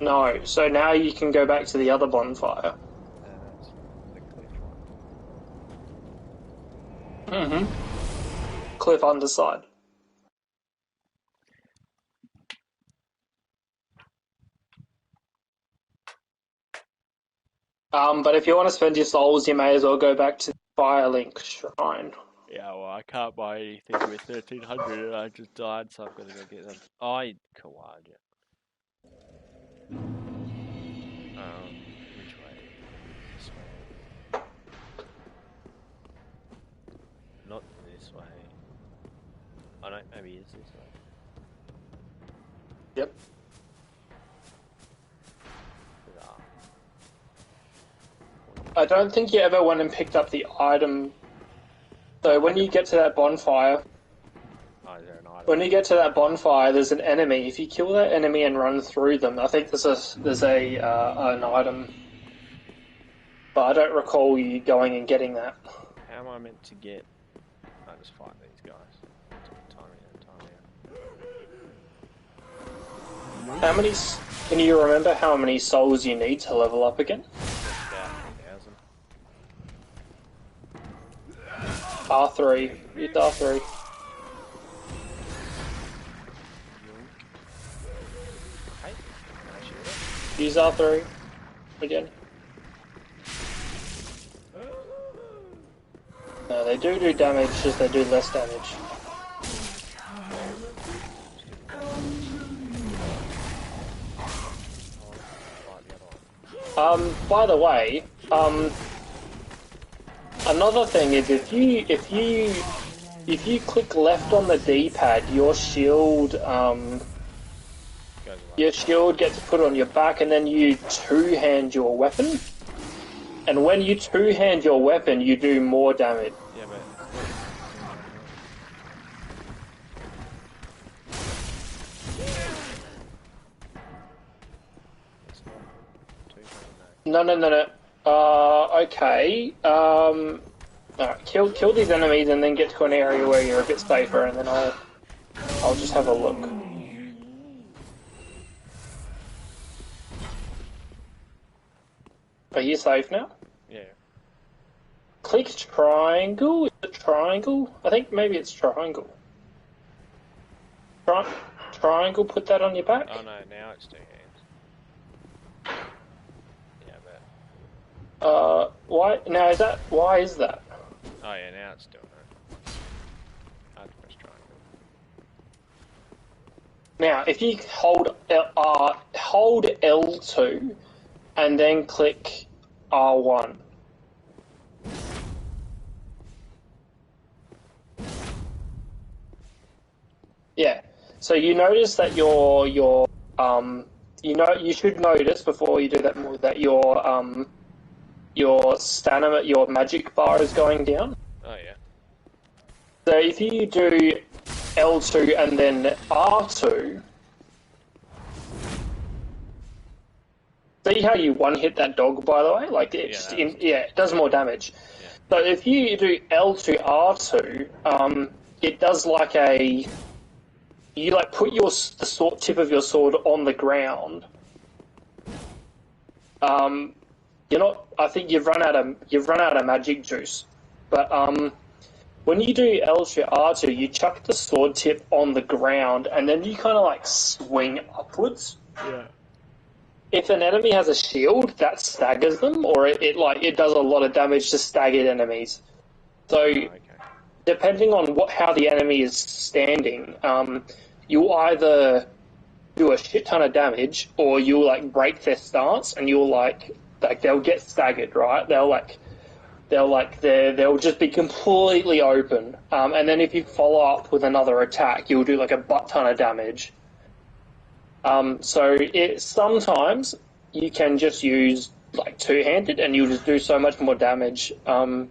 No, so now you can go back to the other bonfire. That's the cliff one. Mm-hmm. Cliff underside. But if you want to spend your souls, you may as well go back to the Firelink Shrine. Yeah, well, I can't buy anything with 1,300 and I just died, so I've got to go get them. Kawaja. Which way? This way. Not this way. Oh no, maybe it's this way. Yep. I don't think you ever went and picked up the item. So when you get to that bonfire... Oh, is there an item? When you get to that bonfire, there's an enemy. If you kill that enemy and run through them, I think there's an item. But I don't recall you going and getting that. How am I meant to get... I just fight these guys. Time out. How many... Can you remember how many souls you need to level up again? About 1,000. R3. Use R3. Hey, can I shoot it? Use R3. Again. No, they do damage, just they do less damage. By the way, another thing is if you click left on the D-pad, your shield gets put on your back, and then you two-hand your weapon. And when you two-hand your weapon, you do more damage. Yeah, but... No. Okay. Alright, kill these enemies and then get to an area where you're a bit safer, and then I'll just have a look. Are you safe now? Yeah. Click triangle. Is it triangle? I think maybe it's triangle. Triangle. Put that on your back. Oh no, now it's 2 hands. Yeah, but... Why? Now is that? Why is that? Oh yeah, now it's doing it. Can't press triangle. Now, if you hold L2 and then click R1. Yeah. So you notice that you should notice before you do that move that your stamina, your magic bar is going down. Oh yeah. So if you do L2 and then R2, see how you one-hit that dog, by the way? Like, it does more damage. Yeah. So if you do L2, R2, it does like you like put the tip of your sword on the ground. You're not. I think you've run out of magic juice, but when you do L2, R2, you chuck the sword tip on the ground, and then you kind of like swing upwards. Yeah. If an enemy has a shield, that staggers them, or it does a lot of damage to staggered enemies. So, Okay. depending on how the enemy is standing, you'll either do a shit ton of damage, or you'll like break their stance, and you'll like they'll get staggered, right? They'll just be completely open, and then if you follow up with another attack, you'll do like a butt ton of damage. So sometimes you can just use like two-handed, and you'll just do so much more damage. But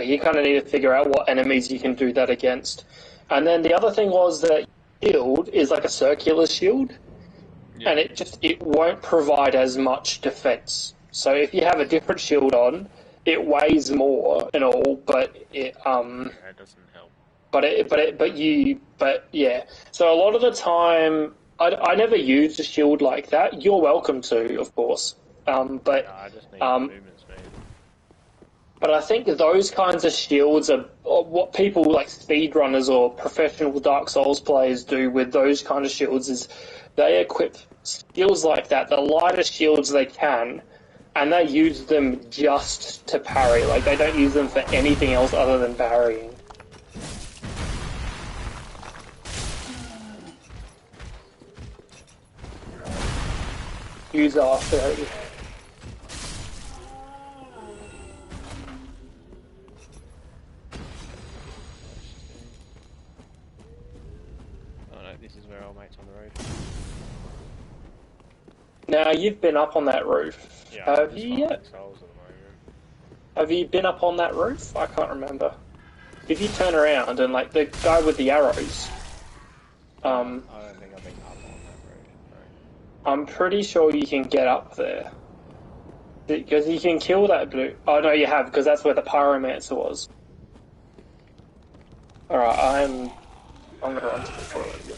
you kind of need to figure out what enemies you can do that against. And then the other thing was that shield is like a circular shield, and it won't provide as much defense. So if you have a different shield on, it weighs more and all, but it That doesn't help. But yeah. So a lot of the time, I never used a shield like that. You're welcome to, of course. I just need movement speed. But I think those kinds of shields are what people like speedrunners or professional Dark Souls players do with those kind of shields is they equip skills like that, the lightest shields they can, and they use them just to parry. Like, they don't use them for anything else other than parrying. Use R30. Oh no, this is where our mate's on the road. Now, you've been up on that roof. Yeah, Have I'm you just yet? fighting souls at the moment. Have you been up on that roof? I can't remember. If you turn around and, like, the guy with the arrows, I don't think I've been up on that road. No. I'm pretty sure you can get up there. Because you can kill that blue... Oh, no, you have, because that's where the pyromancer was. Alright, I'm gonna run to the toilet again.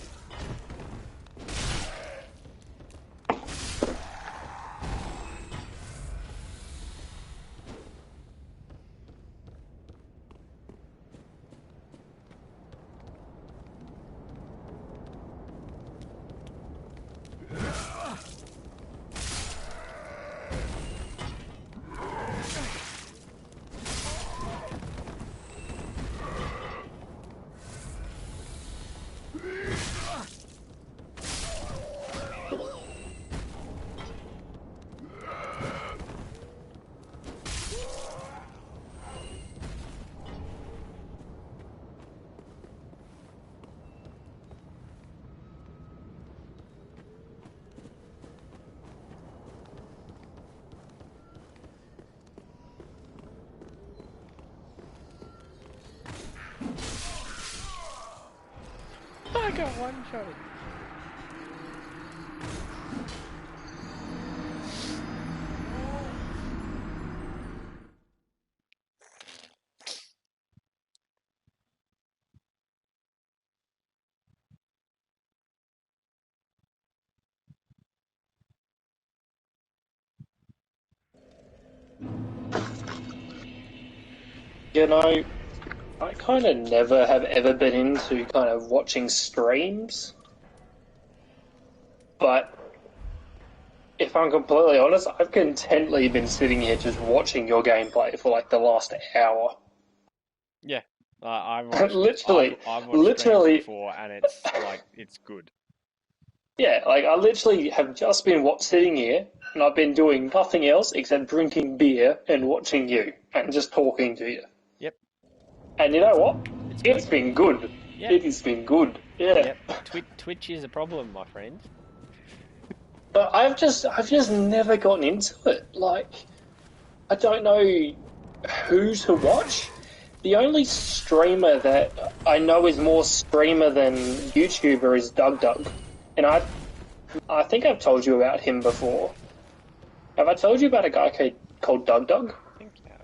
got one shot. You know, I kind of never have ever been into kind of watching streams, but if I'm completely honest, I've contently been sitting here just watching your gameplay for like the last hour. Yeah, I've watched Literally, I've watched literally, streams before, and it's like it's good. yeah, like I literally have just been sitting here, and I've been doing nothing else except drinking beer and watching you and just talking to you. Yep. And you know what? It's It's been good. Yep. It has been good. Yeah. Yep. Twitch is a problem, my friend. But I've just never gotten into it. Like, I don't know who to watch. The only streamer that I know is more streamer than YouTuber is Doug, and I think I've told you about him before. Have I told you about a guy called Doug? I think you have.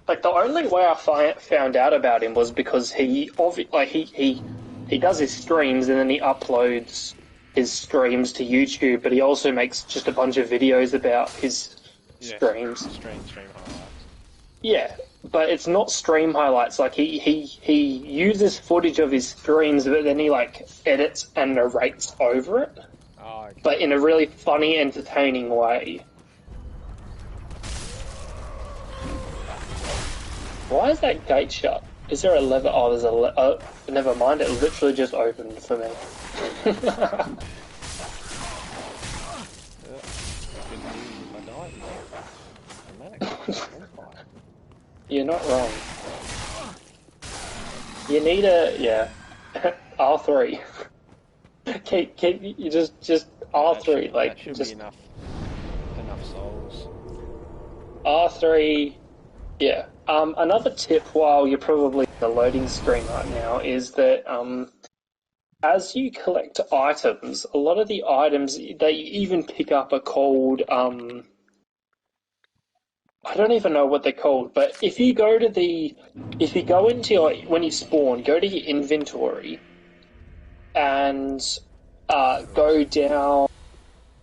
Like the only way I found out about him was because he does his streams and then he uploads his streams to YouTube, but he also makes just a bunch of videos about his streams. Stream highlights. Yeah, but it's not stream highlights. Like he uses footage of his streams, but then he like edits and narrates over it. Oh, okay. But in a really funny, entertaining way. Why is that gate shut? Is there a lever? Oh, there's a never mind, it literally just opened for me. You're not wrong. You need R3. keep you just R3 that should just be enough souls. R3. Yeah. Another tip while you're probably in the loading screen right now is that as you collect items, a lot of the items that you even pick up are called I don't even know what they're called, but if you go into your, when you spawn, go to your inventory and go down.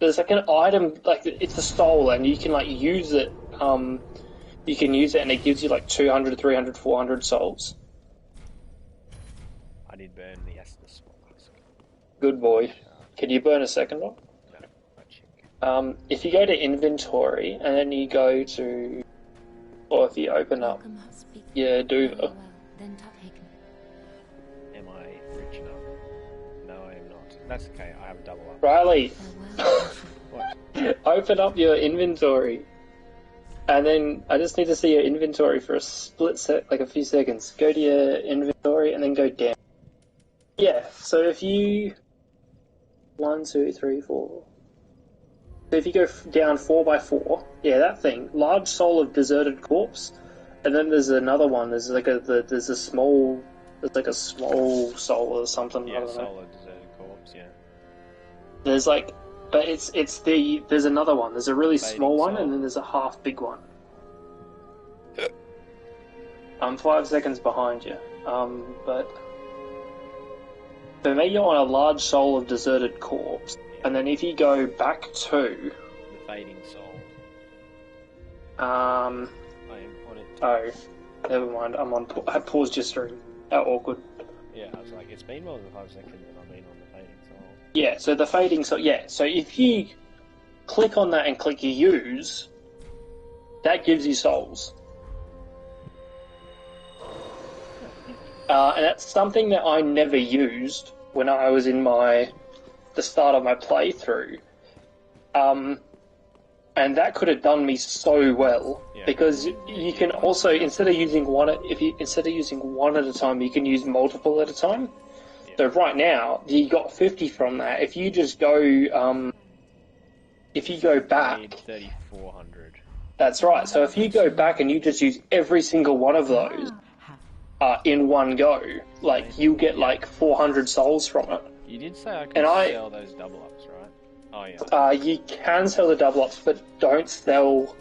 There's like an item, like it's a soul, and you can like use it. You can use it, and it gives you like 200, 300, 400 souls. I did burn the Estus flask. Good boy. Can you burn a second one? No, I check. If you go to inventory, and then you go to, or if you open up your Duva. Am I rich enough? No, I am not. That's okay, I have a double up. Riley, What? open up your inventory. And then I just need to see your inventory for a split sec, like a few seconds. Go to your inventory and then go down. Yeah, so if you 1, 2, 3, 4. So if you go down 4x4, yeah, that thing, large soul of deserted corpse, and then there's another one. There's like a small soul or something. Yeah, soul of deserted corpse. Yeah. There's like. But there's another one. There's a really Fading small one, soul. and then there's a half big one. I'm 5 seconds behind you. But for me, you're on a large soul of deserted corpse, and then if you go back to The fading soul. I am on it. oh, never mind. I paused your stream. How awkward. Yeah, I was like, it's been more than 5 seconds and I've been on the fading soul. Yeah, so the fading soul. Yeah, so if you click on that and click use, that gives you souls. And that's something that I never used when I was in the start of my playthrough. And that could have done me so well, because you can also, instead of using one at a time, you can use multiple at a time. Yeah. So right now, you got 50 from that. If you just go, back, I need 3,400. That's right. So if you go back and you just use every single one of those, in one go. Like, you get like 400 souls from it. You did say I could And sell those double ups, right? Oh yeah. You can sell the double ups, but don't sell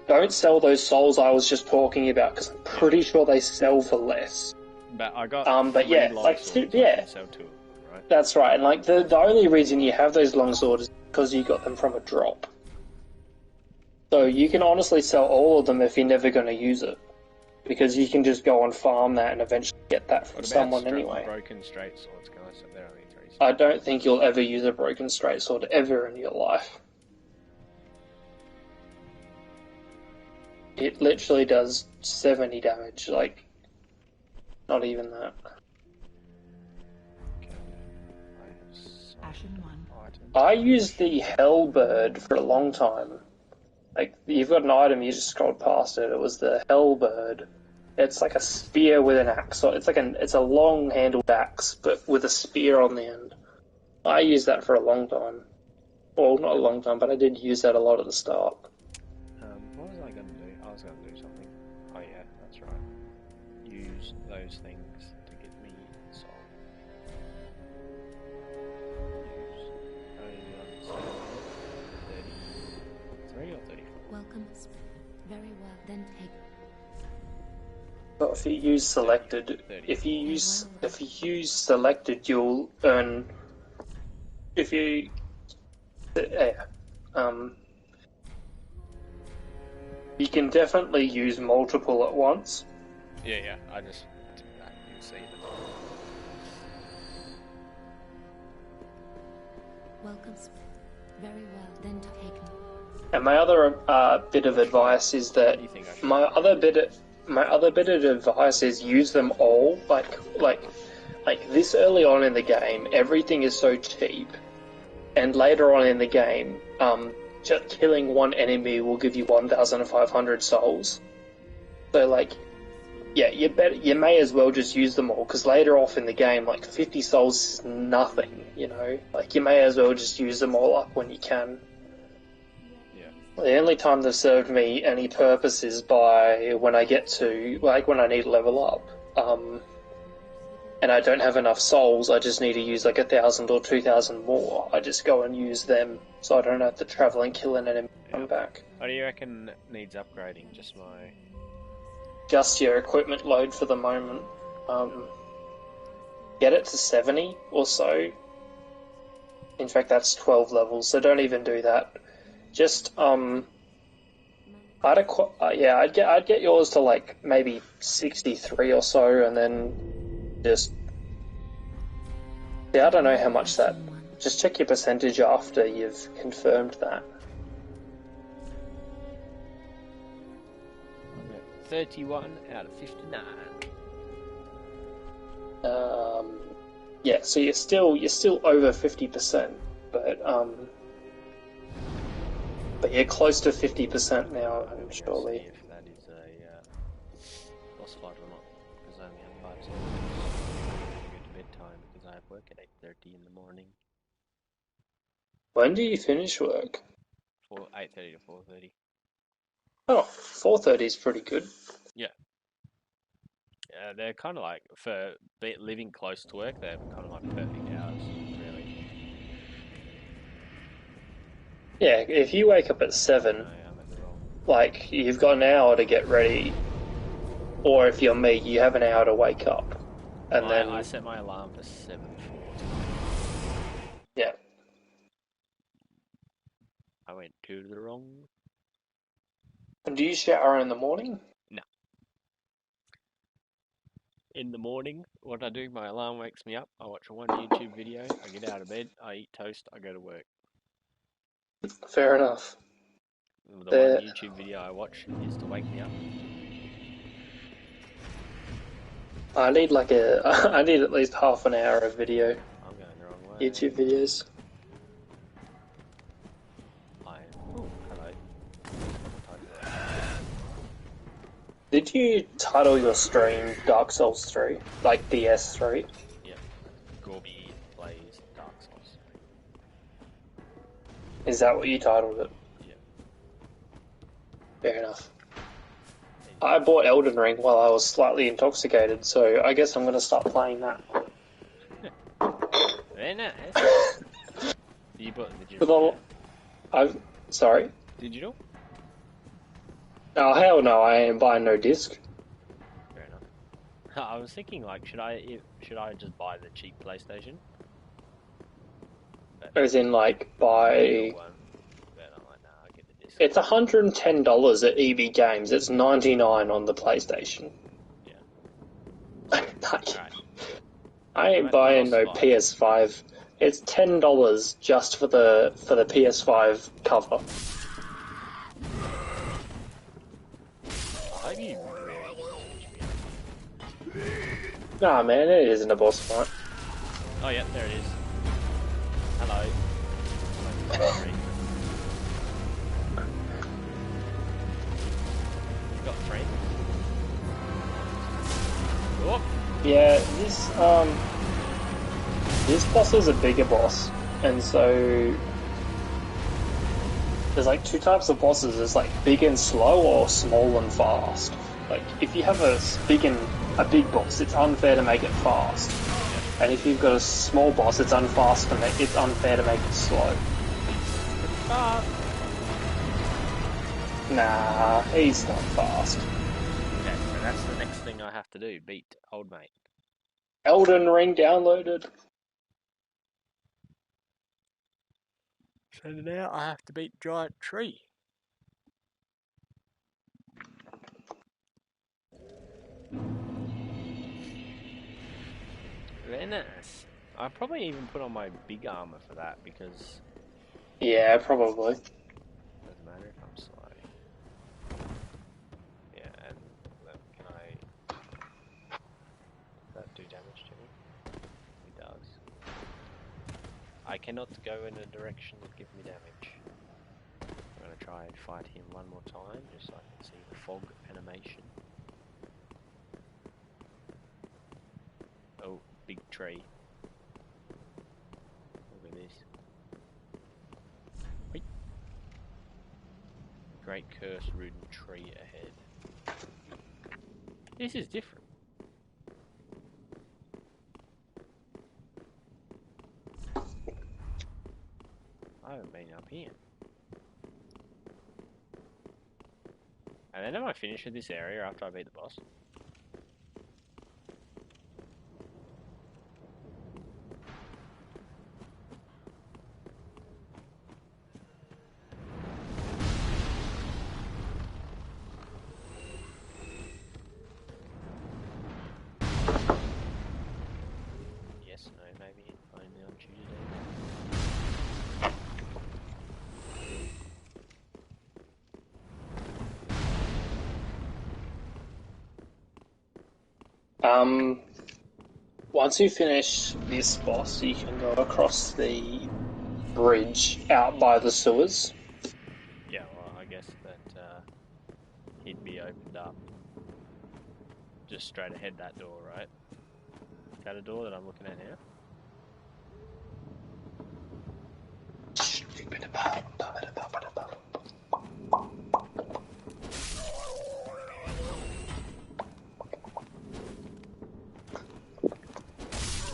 those souls I was just talking about, because I'm pretty sure they sell for less. But I got but three yeah, long like swords, yeah, I can sell 2 of them, right? that's right. And like the only reason you have those long swords is because you got them from a drop. So you can honestly sell all of them if you're never going to use it, because you can just go and farm that and eventually get that from someone anyway. Broken straight swords, guys? So they're only 3. I don't think you'll ever use a broken straight sword ever in your life. It literally does 70 damage, like, not even that. Ashen one. I used the Hellbird for a long time. Like, you've got an item, you just scrolled past it. It was the Hellbird. It's like a spear with an axe. So it's a long-handled axe, but with a spear on the end. I used that for a long time. Well, not a long time, but I did use that a lot at the start. What was I going to do? I was going to do something. Oh yeah, that's right. Use those things to get me soul. Use only 33 or 34? Welcome. Very well. Then take. But if you use selected, if you use selected, you'll earn. If you, you can definitely use multiple at once. Yeah. I just do that. You see it. Welcome. Very well. Then take. And my other bit of advice is that my other bit of advice is use them all. Like this early on in the game, everything is so cheap, and later on in the game, just killing one enemy will give you 1,500 souls. So like, yeah, you may as well just use them all, because later off in the game, like 50 souls is nothing, you know. Like you may as well just use them all up when you can. The only time they've served me any purpose is by when I get to, like, when I need to level up. And I don't have enough souls, I just need to use like 1,000 or 2,000 more. I just go and use them, so I don't have to travel and kill an enemy and come back. What do you reckon needs upgrading? Just your equipment load for the moment. Get it to 70 or so. In fact, that's 12 levels, so don't even do that. Just I'd get yours to like maybe 63 or so, and then just I don't know how much that. Just check your percentage after you've confirmed that. 31 out of 59. Yeah, so you're still over 50%, but you're close to 50% now, surely. See if that is a boss fight or not, because I only have 5 seconds. I'm going to go to bedtime because I have work at 8:30 in the morning. When do you finish work? 8:30 to 4:30. Oh, 4:30 is pretty good. Yeah. They're kind of like, for living close to work, they're kind of like perfect hours, really. Yeah, if you wake up at 7, like, you've got an hour to get ready. Or if you're me, you have an hour to wake up. And then I set my alarm for 7:40. Yeah. I went to the wrong... And do you shower in the morning? No. In the morning, what I do, my alarm wakes me up, I watch one YouTube video, I get out of bed, I eat toast, I go to work. Fair enough. The one YouTube video I watch is to wake me up. I need I need at least half an hour of video. I'm going the wrong way. YouTube videos. Oh, hello. Did you title your stream Dark Souls 3? Like DS3? Yeah. Gorby plays Dark Souls 3. Is that what you titled it? Yeah. Fair enough. I bought Elden Ring while I was slightly intoxicated, so I guess I'm going to start playing that. Very nice. You bought the With digital? all, I've sorry. Digital? Oh hell no! I ain't buying no disc. Fair enough. I was thinking, like, should I just buy the cheap PlayStation? But As in, like, buy. digital one. But I'm like, nah, I'll get the disc. It's $110 at EB Games. It's $99 on the PlayStation. Yeah. Like, Alright. I ain't I'm buying at no PS5. PS5. It's $10 just for the PS5 cover. I hope you really finish me up. Nah, man, it isn't a boss fight. Oh yeah, there it is. Hello. Sorry. You got friends? Oh, Yeah, this boss is a bigger boss, and so there's like two types of bosses. There's like big and slow, or small and fast. Like if you have a big boss, it's unfair to make it fast, and if you've got a small boss, it's unfair to make it slow. fast. Nah, he's not fast. Okay, so that's the next thing I have to do. Beat old mate. Elden Ring downloaded. So now I have to beat giant tree. Very nice. I'll probably even put on my big armor for that because Yeah, probably. it doesn't matter if I'm slow. Yeah, and can I... Does that do damage to me? It does. I cannot go in a direction that gives me damage. I'm going to try and fight him one more time just so I can see the fog animation. Oh, big tree. Look at this. Wait. Great curse-ridden tree ahead. This is different. I haven't been up here. And then am I finished with this area after I beat the boss? Yes, no, maybe. Only on Tuesday. Once you finish this boss, you can go across the bridge out by the sewers. Yeah, well, I guess that he'd be opened up. Just straight ahead that door, right? Is that a door that I'm looking at now?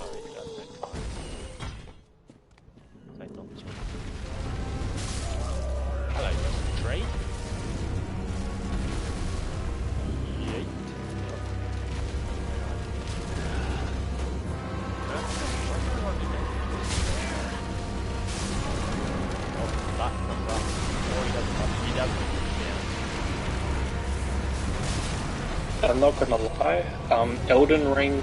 Oh, it does that kind. Is that not this one? Hello, Mr. Tree. Yeet. Oh, that comes up. Oh, he doesn't. He doesn't. Yeah. I'm not gonna lie, Elden Ring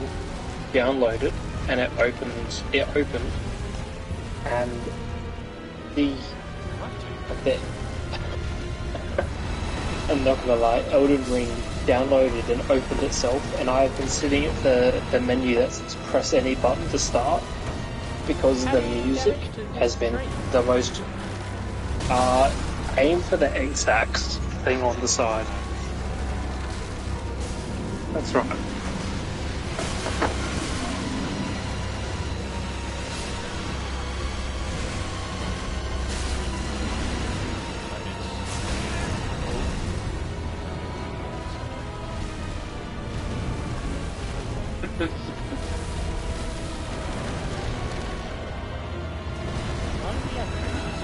downloaded and it opened, and I'm not gonna lie, Elden Ring downloaded and opened itself, and I've been sitting at the menu that says press any button to start, because the music has been the most, aim for the X-Ax thing on the side. That's right. Why do we have enemies?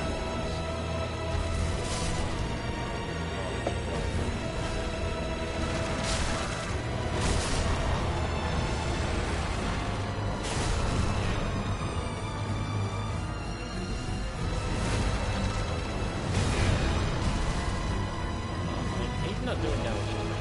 He's not doing damage to me.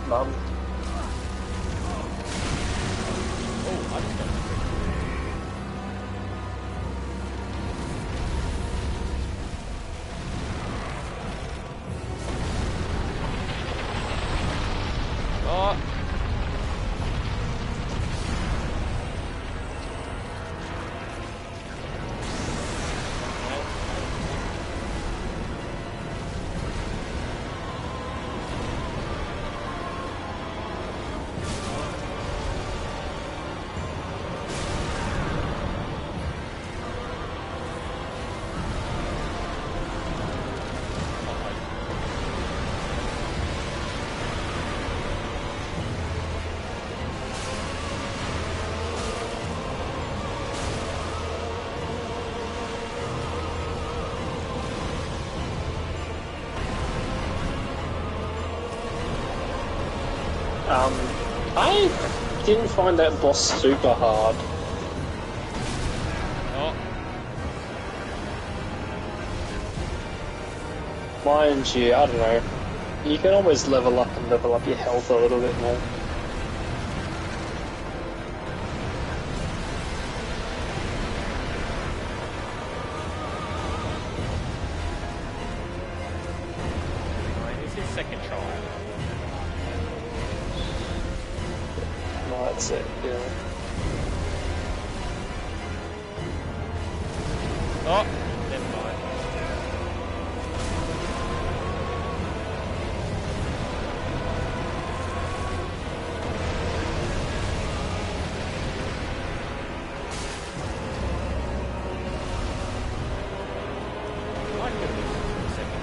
Mum. Oh, I just got oh. I didn't find that boss super hard. Oh, Mind you, I don't know. You can always level up and level up your health a little bit more. this is second try. No, that's it, yeah. Oh, never mind. I could have been second.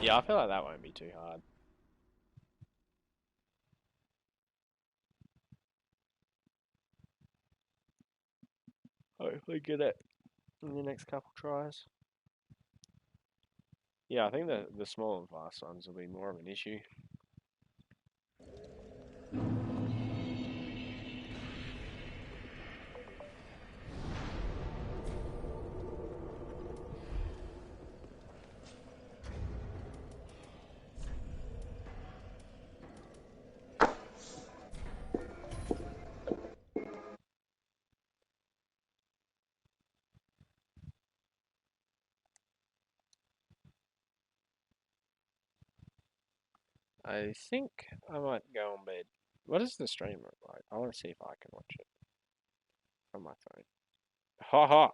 Yeah, I feel like that won't be too hard. Hopefully get it in the next couple tries. Yeah, I think the small and fast ones will be more of an issue. I think I might go on bed. What does the stream look like? I want to see if I can watch it on my phone. Ha ha!